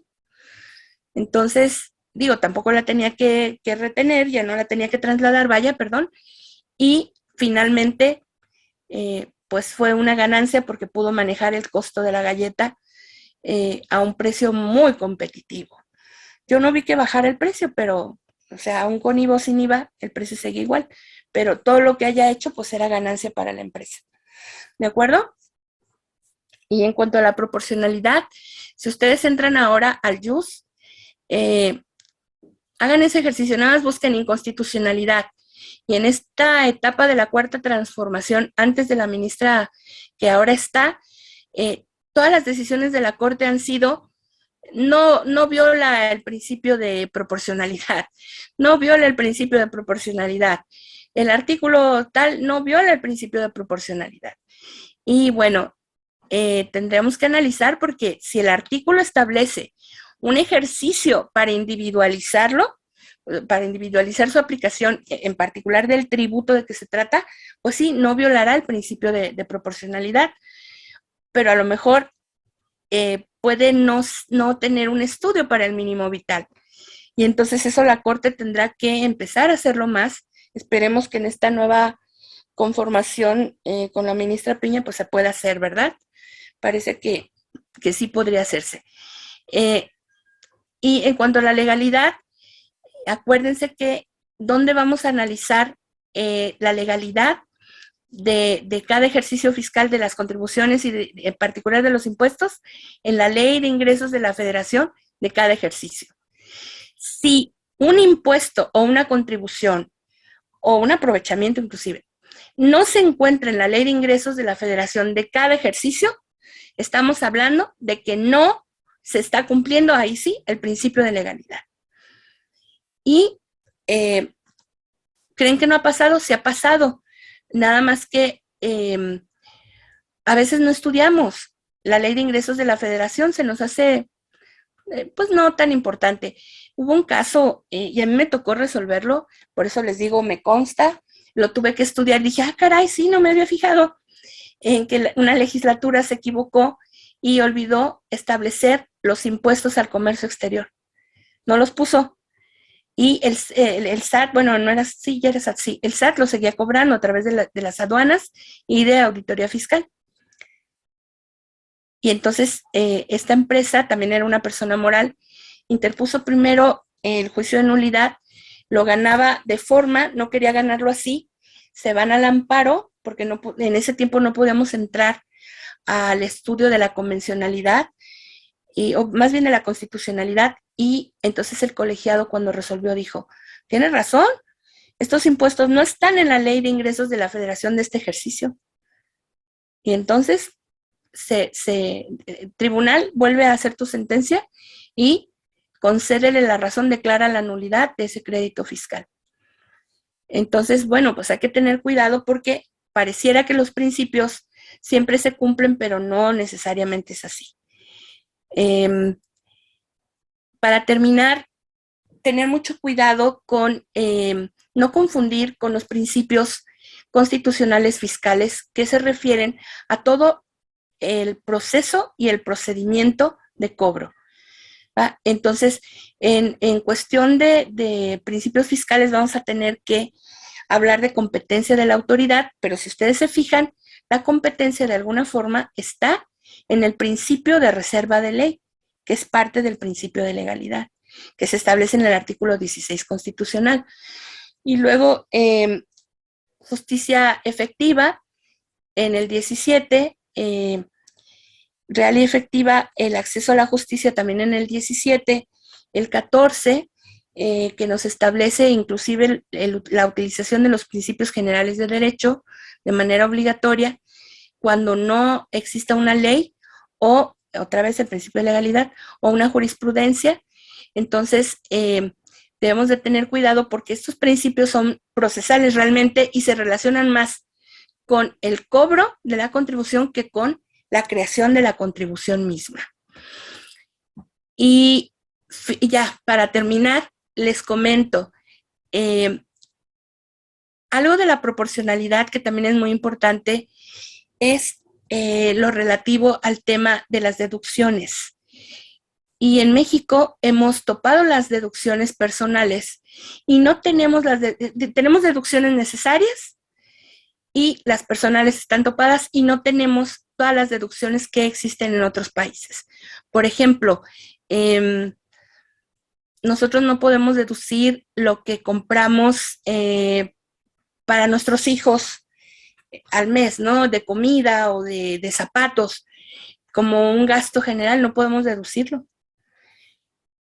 Entonces, digo, tampoco la tenía que retener, ya no la tenía que trasladar, perdón, y finalmente, pues fue una ganancia porque pudo manejar el costo de la galleta a un precio muy competitivo. Yo no vi que bajara el precio, pero, o sea, aún con IVA o sin IVA, el precio sigue igual, pero todo lo que haya hecho, pues era ganancia para la empresa. ¿De acuerdo? Y en cuanto a la proporcionalidad, si ustedes entran ahora al JUS, hagan ese ejercicio, nada más busquen inconstitucionalidad. Y en esta etapa de la cuarta transformación, antes de la ministra que ahora está, todas las decisiones de la Corte han sido, no viola el principio de proporcionalidad, no viola el principio de proporcionalidad. El artículo tal no viola el principio de proporcionalidad. Y bueno, tendremos que analizar porque si el artículo establece un ejercicio para individualizarlo, para individualizar su aplicación, en particular del tributo de que se trata, pues sí, no violará el principio de proporcionalidad, pero a lo mejor puede no tener un estudio para el mínimo vital. Y entonces eso la Corte tendrá que empezar a hacerlo más. Esperemos que en esta nueva conformación con la ministra Piña pues se pueda hacer, ¿verdad? Parece que sí podría hacerse. Y en cuanto a la legalidad, acuérdense que ¿dónde vamos a analizar la legalidad? de cada ejercicio fiscal de las contribuciones y en particular de los impuestos en la ley de ingresos de la Federación de cada ejercicio. Si un impuesto o una contribución o un aprovechamiento inclusive no se encuentra en la ley de ingresos de la Federación de cada ejercicio, estamos hablando de que no se está cumpliendo ahí sí el principio de legalidad. Y ¿creen que no ha pasado? Sí ha pasado. Nada más que a veces no estudiamos la ley de ingresos de la Federación, se nos hace pues no tan importante. Hubo un caso y a mí me tocó resolverlo, por eso les digo, me consta, lo tuve que estudiar, dije, caray, sí, no me había fijado en que una legislatura se equivocó y olvidó establecer los impuestos al comercio exterior. No los puso. Y el SAT, bueno, no era así, ya era SAT, sí, el SAT lo seguía cobrando a través de las aduanas y de auditoría fiscal. Y entonces esta empresa también era una persona moral, interpuso primero el juicio de nulidad, lo ganaba de forma, no quería ganarlo así, se van al amparo, porque no, en ese tiempo no podíamos entrar al estudio de la convencionalidad, o más bien de la constitucionalidad, y entonces el colegiado cuando resolvió dijo, tienes razón, estos impuestos no están en la ley de ingresos de la Federación de este ejercicio. Y entonces el tribunal vuelve a hacer tu sentencia y concédele la razón, declara la nulidad de ese crédito fiscal. Entonces, bueno, pues hay que tener cuidado porque pareciera que los principios siempre se cumplen, pero no necesariamente es así. Para terminar, tener mucho cuidado con no confundir con los principios constitucionales fiscales que se refieren a todo el proceso y el procedimiento de cobro. ¿Va? Entonces, en cuestión de principios fiscales vamos a tener que hablar de competencia de la autoridad, pero si ustedes se fijan, la competencia de alguna forma está en el principio de reserva de ley, que es parte del principio de legalidad, que se establece en el artículo 16 constitucional. Y luego, justicia efectiva, en el 17, real y efectiva, el acceso a la justicia también en el 17, el 14, que nos establece inclusive la utilización de los principios generales de derecho de manera obligatoria cuando no exista una ley o, otra vez, el principio de legalidad o una jurisprudencia. Entonces, debemos de tener cuidado porque estos principios son procesales realmente y se relacionan más con el cobro de la contribución que con la creación de la contribución misma. Y ya, para terminar, les comento algo de la proporcionalidad que también es muy importante es lo relativo al tema de las deducciones. Y en México hemos topado las deducciones personales y no tenemos tenemos deducciones necesarias y las personales están topadas y no tenemos todas las deducciones que existen en otros países. Por ejemplo, nosotros no podemos deducir lo que compramos para nuestros hijos al mes, ¿no? De comida o de zapatos, como un gasto general, no podemos deducirlo.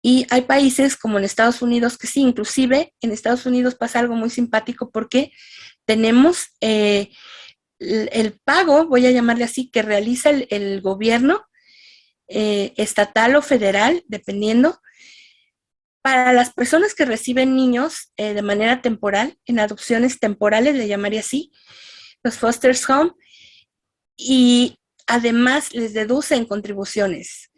Y hay países como en Estados Unidos que sí, inclusive en Estados Unidos pasa algo muy simpático porque tenemos el pago, voy a llamarle así, que realiza el gobierno estatal o federal, dependiendo, para las personas que reciben niños de manera temporal, en adopciones temporales, le llamaría así, los foster home, y además les deducen contribuciones.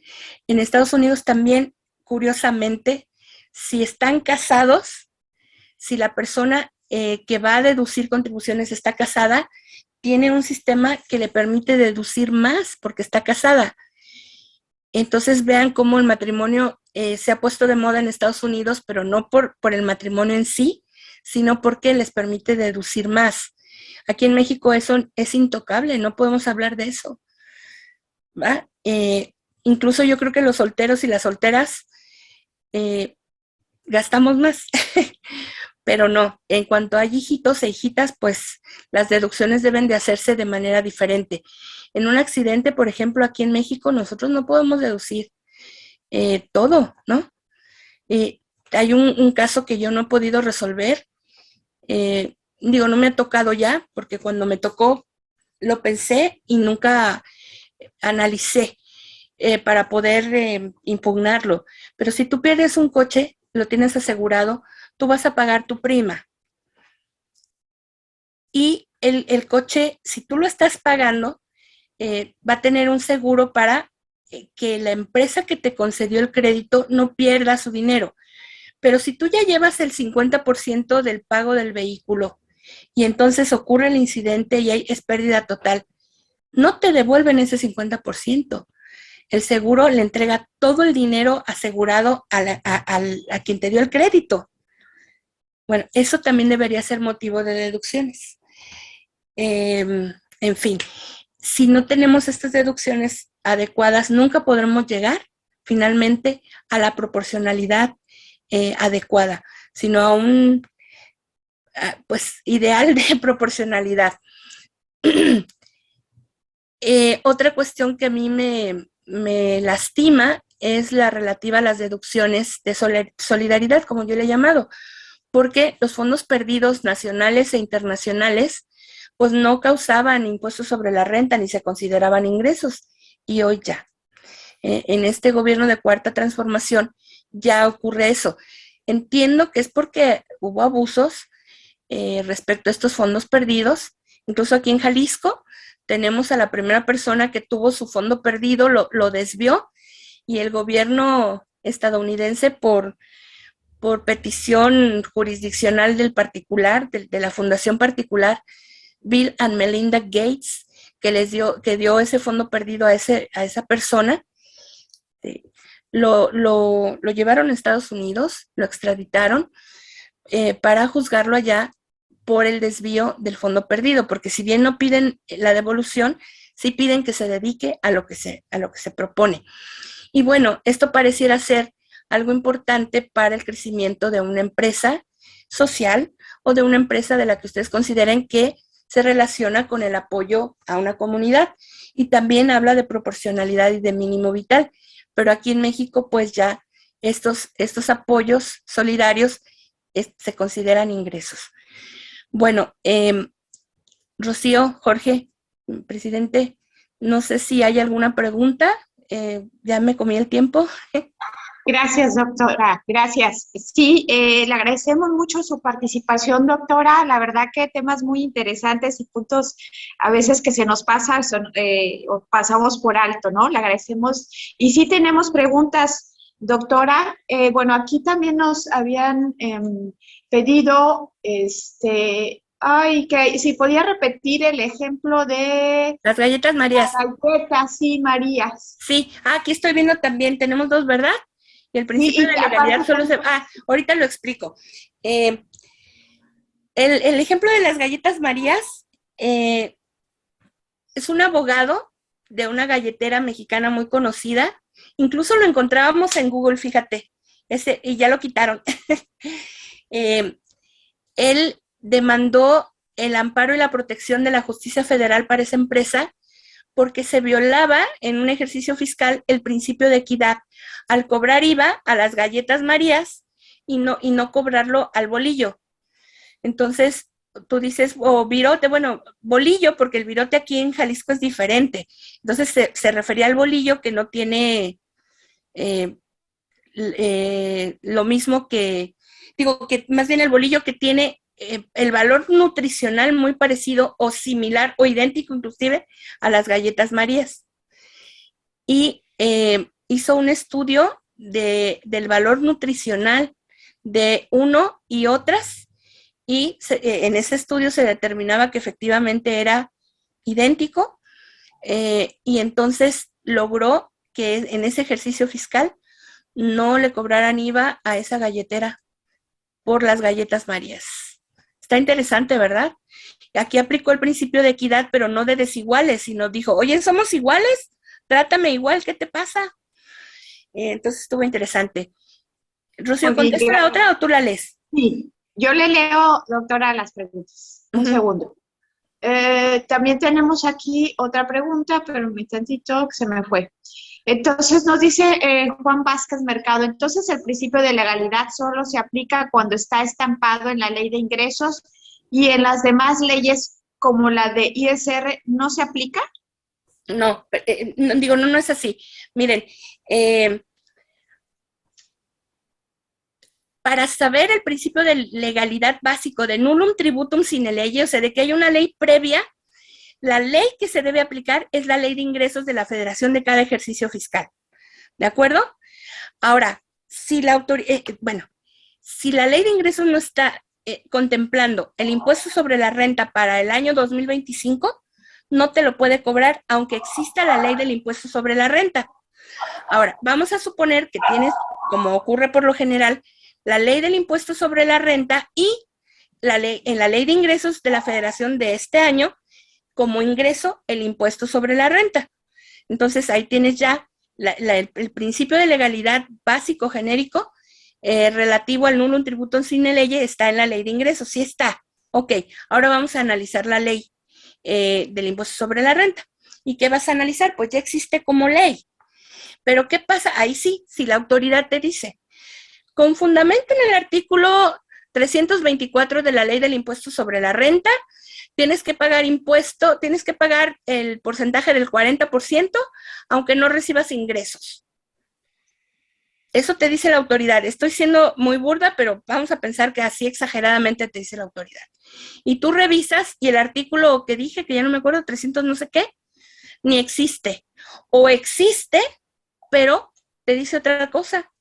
En Estados Unidos también, curiosamente, si están casados, si la persona que va a deducir contribuciones está casada, tiene un sistema que le permite deducir más porque está casada. Entonces vean cómo el matrimonio se ha puesto de moda en Estados Unidos, pero no por el matrimonio en sí, sino porque les permite deducir más. Aquí en México eso es intocable, no podemos hablar de eso. ¿Va? Incluso yo creo que los solteros y las solteras gastamos más, pero no, en cuanto hay hijitos e hijitas, pues las deducciones deben de hacerse de manera diferente. En un accidente, por ejemplo, aquí en México, nosotros no podemos deducir todo, ¿no? Hay un caso que yo no he podido resolver, digo, no me ha tocado ya, porque cuando me tocó lo pensé y nunca analicé para poder impugnarlo. Pero si tú pierdes un coche, lo tienes asegurado, tú vas a pagar tu prima. Y el coche, si tú lo estás pagando, va a tener un seguro para que la empresa que te concedió el crédito no pierda su dinero. Pero si tú ya llevas el 50% del pago del vehículo y entonces ocurre el incidente y es pérdida total, no te devuelven ese 50%. El seguro le entrega todo el dinero asegurado a quien te dio el crédito. Bueno, eso también debería ser motivo de deducciones. En fin, si no tenemos estas deducciones adecuadas, nunca podremos llegar finalmente a la proporcionalidad adecuada, sino a un pues ideal de proporcionalidad. Otra cuestión que a mí me lastima es la relativa a las deducciones de solidaridad, como yo le he llamado, porque los fondos perdidos nacionales e internacionales pues no causaban impuestos sobre la renta ni se consideraban ingresos, y hoy ya. En este gobierno de Cuarta Transformación ya ocurre eso. Entiendo que es porque hubo abusos respecto a estos fondos perdidos. Incluso aquí en Jalisco tenemos a la primera persona que tuvo su fondo perdido, lo desvió, y el gobierno estadounidense por petición jurisdiccional del particular, de la fundación particular, Bill and Melinda Gates, que dio ese fondo perdido a esa persona, lo llevaron a Estados Unidos, lo extraditaron para juzgarlo allá por el desvío del fondo perdido, porque si bien no piden la devolución, sí piden que se dedique a lo que se propone. Y bueno, esto pareciera ser algo importante para el crecimiento de una empresa social o de una empresa de la que ustedes consideren que se relaciona con el apoyo a una comunidad. Y también habla de proporcionalidad y de mínimo vital. Pero aquí en México, pues ya estos apoyos solidarios se consideran ingresos. Bueno, Rocío, Jorge, presidente, no sé si hay alguna pregunta. Ya me comí el tiempo. Gracias, doctora. Gracias. Sí, le agradecemos mucho su participación, doctora. La verdad que temas muy interesantes y puntos a veces que se nos pasa o pasamos por alto, ¿no? Le agradecemos. Y sí tenemos preguntas, doctora. Bueno, aquí también nos habían pedido, que si podía repetir el ejemplo de las galletas Marías. Galletas, sí, Marías. Sí, aquí estoy viendo también, tenemos dos, ¿verdad? Y el principio de legalidad solo se... ahorita lo explico. El ejemplo de las galletas Marías es un abogado de una galletera mexicana muy conocida. Incluso lo encontrábamos en Google, fíjate, y ya lo quitaron. Él demandó el amparo y la protección de la justicia federal para esa empresa porque se violaba en un ejercicio fiscal el principio de equidad al cobrar IVA a las galletas Marías y no cobrarlo al bolillo. Entonces, tú dices, virote, bueno, bolillo, porque el virote aquí en Jalisco es diferente. Entonces, se refería al bolillo que no tiene lo mismo que más bien el bolillo que tiene el valor nutricional muy parecido o similar o idéntico inclusive a las galletas Marías. Y hizo un estudio del valor nutricional de uno y otras, y en ese estudio se determinaba que efectivamente era idéntico, y entonces logró que en ese ejercicio fiscal no le cobraran IVA a esa galletera por las galletas Marías. Está interesante, ¿verdad? Aquí aplicó el principio de equidad, pero no de desiguales, sino dijo, oye, somos iguales, trátame igual, ¿qué te pasa? Entonces estuvo interesante. Rocío, ¿contesta la otra o tú la lees? Sí. Yo le leo, doctora, las preguntas. Un segundo. También tenemos aquí otra pregunta, pero un tantito que se me fue. Entonces nos dice Juan Vázquez Mercado, entonces el principio de legalidad solo se aplica cuando está estampado en la ley de ingresos y en las demás leyes como la de ISR no se aplica. No, no es así. Miren, para saber el principio de legalidad básico de nullum tributum sine lege, o sea, de que hay una ley previa, la ley que se debe aplicar es la ley de ingresos de la federación de cada ejercicio fiscal. ¿De acuerdo? Ahora, si la si la ley de ingresos no está contemplando el impuesto sobre la renta para el año 2025, no te lo puede cobrar, aunque exista la ley del impuesto sobre la renta. Ahora, vamos a suponer que tienes, como ocurre por lo general, la ley del impuesto sobre la renta y en la ley de ingresos de la federación de este año, como ingreso, el impuesto sobre la renta. Entonces, ahí tienes ya el principio de legalidad básico genérico relativo al nullum tributum sine lege está en la ley de ingresos. Sí está. Ok, ahora vamos a analizar la ley del impuesto sobre la renta. ¿Y qué vas a analizar? Pues ya existe como ley. Pero ¿qué pasa? Ahí sí, si la autoridad te dice, con fundamento en el artículo 324 de la ley del impuesto sobre la renta, tienes que pagar impuesto, tienes que pagar el porcentaje del 40%, aunque no recibas ingresos. Eso te dice la autoridad. Estoy siendo muy burda, pero vamos a pensar que así exageradamente te dice la autoridad. Y tú revisas y el artículo que dije, que ya no me acuerdo, 300 no sé qué, ni existe. O existe, pero te dice otra cosa.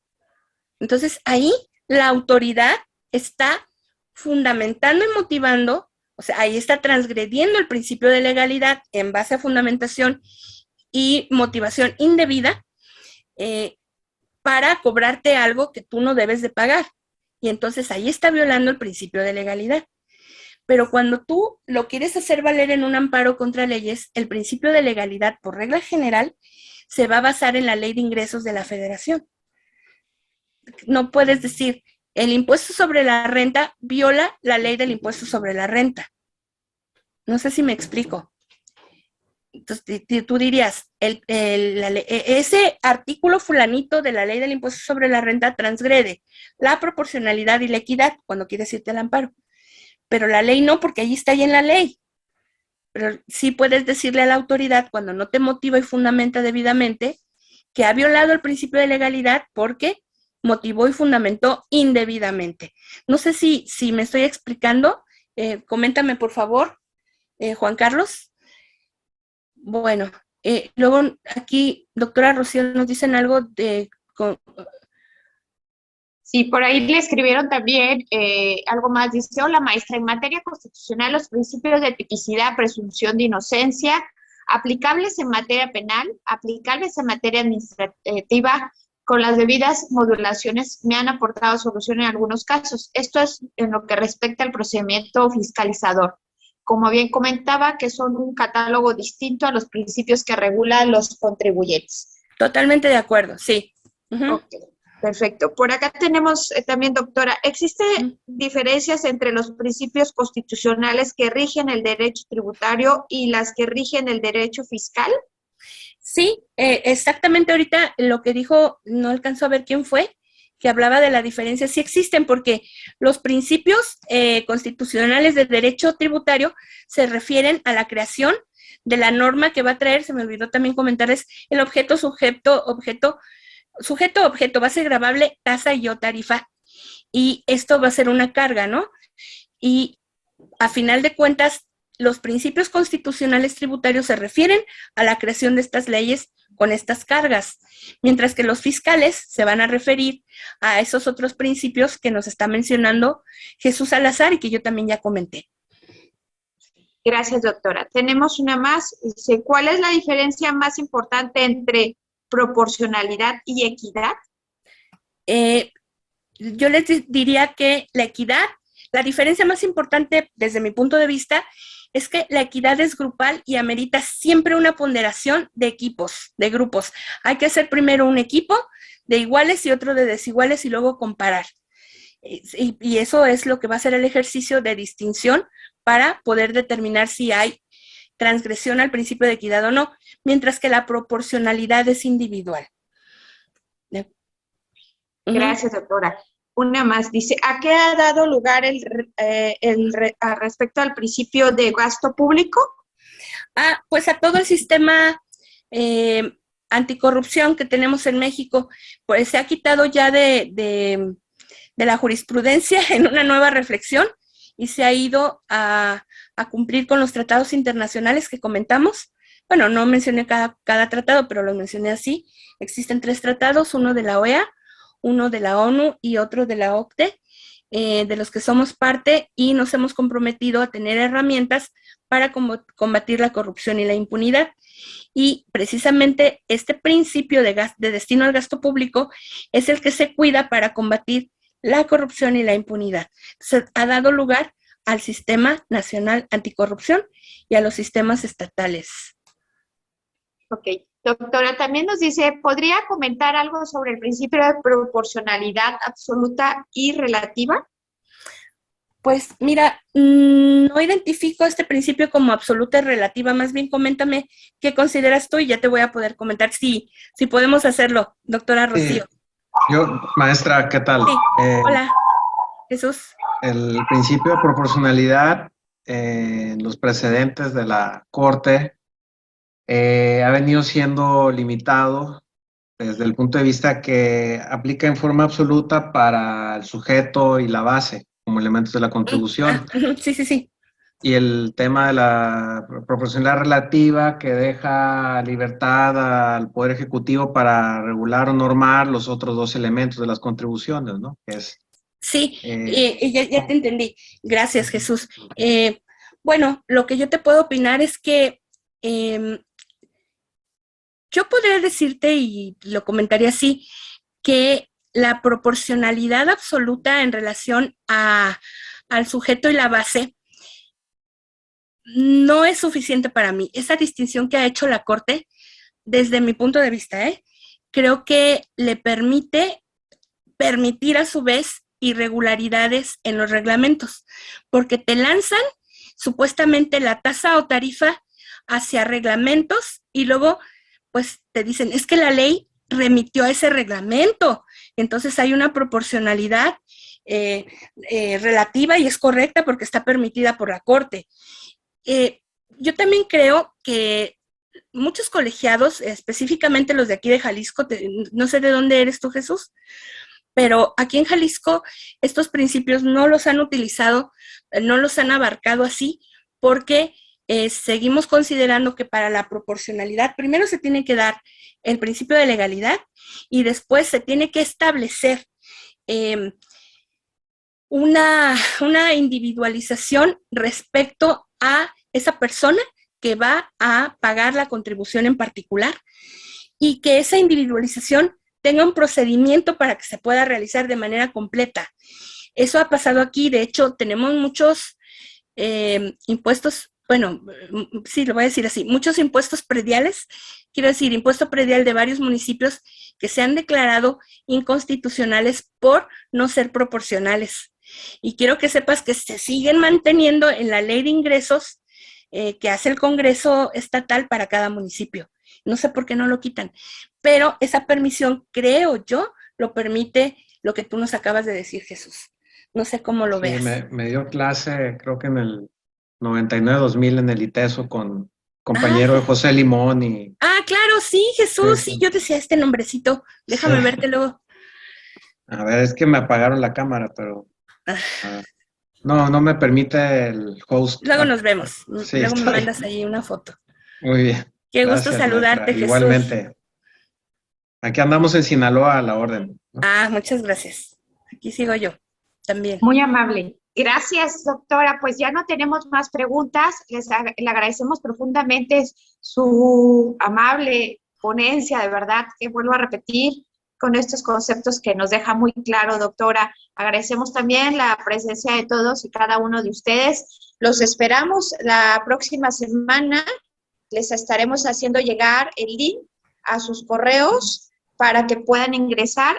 Entonces, ahí la autoridad está fundamentando y motivando, o sea, ahí está transgrediendo el principio de legalidad en base a fundamentación y motivación indebida para cobrarte algo que tú no debes de pagar. Y entonces ahí está violando el principio de legalidad. Pero cuando tú lo quieres hacer valer en un amparo contra leyes, el principio de legalidad, por regla general, se va a basar en la ley de ingresos de la federación. No puedes decir, el impuesto sobre la renta viola la ley del impuesto sobre la renta. No sé si me explico. Entonces, tú dirías, ese artículo fulanito de la ley del impuesto sobre la renta transgrede la proporcionalidad y la equidad cuando quieres irte al amparo. Pero la ley no, porque ahí está ahí en la ley. Pero sí puedes decirle a la autoridad, cuando no te motiva y fundamenta debidamente, que ha violado el principio de legalidad porque motivó y fundamentó indebidamente. No sé si me estoy explicando. Coméntame, por favor, Juan Carlos. Bueno, luego aquí, doctora Rocío, nos dicen algo de... Sí, por ahí le escribieron también algo más. Dice, hola maestra, en materia constitucional los principios de tipicidad, presunción de inocencia, aplicables en materia penal, aplicables en materia administrativa, con las debidas modulaciones, me han aportado solución en algunos casos. Esto es en lo que respecta al procedimiento fiscalizador. Como bien comentaba, que son un catálogo distinto a los principios que regulan los contribuyentes. Totalmente de acuerdo, sí. Ok, perfecto. Por acá tenemos también, doctora, ¿existen diferencias entre los principios constitucionales que rigen el derecho tributario y las que rigen el derecho fiscal? Sí, exactamente ahorita lo que dijo, no alcanzó a ver quién fue, que hablaba de la diferencia, sí existen, porque los principios constitucionales de derecho tributario se refieren a la creación de la norma que va a traer, se me olvidó también comentarles, el objeto, sujeto, base gravable, tasa y o tarifa, y esto va a ser una carga, ¿no? Y a final de cuentas, los principios constitucionales tributarios se refieren a la creación de estas leyes con estas cargas, mientras que los fiscales se van a referir a esos otros principios que nos está mencionando Jesús Salazar y que yo también ya comenté. Gracias, doctora. Tenemos una más. Dice, ¿cuál es la diferencia más importante entre proporcionalidad y equidad? Yo les diría que la equidad, la diferencia más importante desde mi punto de vista es que la equidad es grupal y amerita siempre una ponderación de equipos, de grupos. Hay que hacer primero un equipo de iguales y otro de desiguales y luego comparar. Y eso es lo que va a ser el ejercicio de distinción para poder determinar si hay transgresión al principio de equidad o no, mientras que la proporcionalidad es individual. Gracias, doctora. Una más, dice, ¿a qué ha dado lugar respecto al principio de gasto público? Pues a todo el sistema anticorrupción que tenemos en México, pues se ha quitado ya de la jurisprudencia en una nueva reflexión y se ha ido a cumplir con los tratados internacionales que comentamos. Bueno, no mencioné cada tratado, pero lo mencioné así. Existen 3 tratados, uno de la OEA, uno de la ONU y otro de la OCDE, de los que somos parte, y nos hemos comprometido a tener herramientas para combatir la corrupción y la impunidad. Y precisamente este principio de destino al gasto público es el que se cuida para combatir la corrupción y la impunidad. Se ha dado lugar al Sistema Nacional Anticorrupción y a los sistemas estatales. Ok. Doctora, también nos dice, ¿podría comentar algo sobre el principio de proporcionalidad absoluta y relativa? Pues mira, no identifico este principio como absoluta y relativa, más bien coméntame qué consideras tú y ya te voy a poder comentar si podemos hacerlo, doctora Rocío. Yo, maestra, ¿qué tal? Sí. Hola, Jesús. El principio de proporcionalidad, los precedentes de la Corte, ha venido siendo limitado desde el punto de vista que aplica en forma absoluta para el sujeto y la base como elementos de la contribución. Sí. Y el tema de la proporcionalidad relativa que deja libertad al Poder Ejecutivo para regular o normar los otros 2 elementos de las contribuciones, ¿no? Que es, sí, ya te entendí. Gracias, Jesús. Bueno, lo que yo te puedo opinar es que yo podría decirte, y lo comentaría así, que la proporcionalidad absoluta en relación al sujeto y la base no es suficiente para mí. Esa distinción que ha hecho la Corte, desde mi punto de vista, creo que le permitir a su vez irregularidades en los reglamentos, porque te lanzan supuestamente la tasa o tarifa hacia reglamentos y luego pues te dicen, es que la ley remitió a ese reglamento, entonces hay una proporcionalidad relativa y es correcta porque está permitida por la Corte. Yo también creo que muchos colegiados, específicamente los de aquí de Jalisco, no sé de dónde eres tú, Jesús, pero aquí en Jalisco estos principios no los han utilizado, no los han abarcado así, porque seguimos considerando que para la proporcionalidad primero se tiene que dar el principio de legalidad y después se tiene que establecer una individualización respecto a esa persona que va a pagar la contribución en particular y que esa individualización tenga un procedimiento para que se pueda realizar de manera completa. Eso ha pasado aquí, de hecho, tenemos muchos impuestos, bueno, sí, lo voy a decir así, muchos impuestos prediales, quiero decir, impuesto predial de varios municipios que se han declarado inconstitucionales por no ser proporcionales. Y quiero que sepas que se siguen manteniendo en la ley de ingresos que hace el Congreso estatal para cada municipio. No sé por qué no lo quitan, pero esa permisión, creo yo, lo permite lo que tú nos acabas de decir, Jesús. No sé cómo lo veas. Me dio clase, creo que en el 99-2000 en el ITESO con compañero de José Limón y... Claro, sí, Jesús, sí, yo decía este nombrecito, déjame verte luego. A ver, es que me apagaron la cámara, pero... no me permite el host. Luego nos vemos, Sí, luego me mandas ahí una foto. Muy bien. Qué gusto saludarte, Jesús. Igualmente. Aquí andamos en Sinaloa a la orden, ¿no? Muchas gracias. Aquí sigo yo también. Muy amable. Gracias, doctora. Pues ya no tenemos más preguntas. Le agradecemos profundamente su amable ponencia, de verdad, que vuelvo a repetir con estos conceptos que nos deja muy claro, doctora. Agradecemos también la presencia de todos y cada uno de ustedes. Los esperamos la próxima semana. Les estaremos haciendo llegar el link a sus correos para que puedan ingresar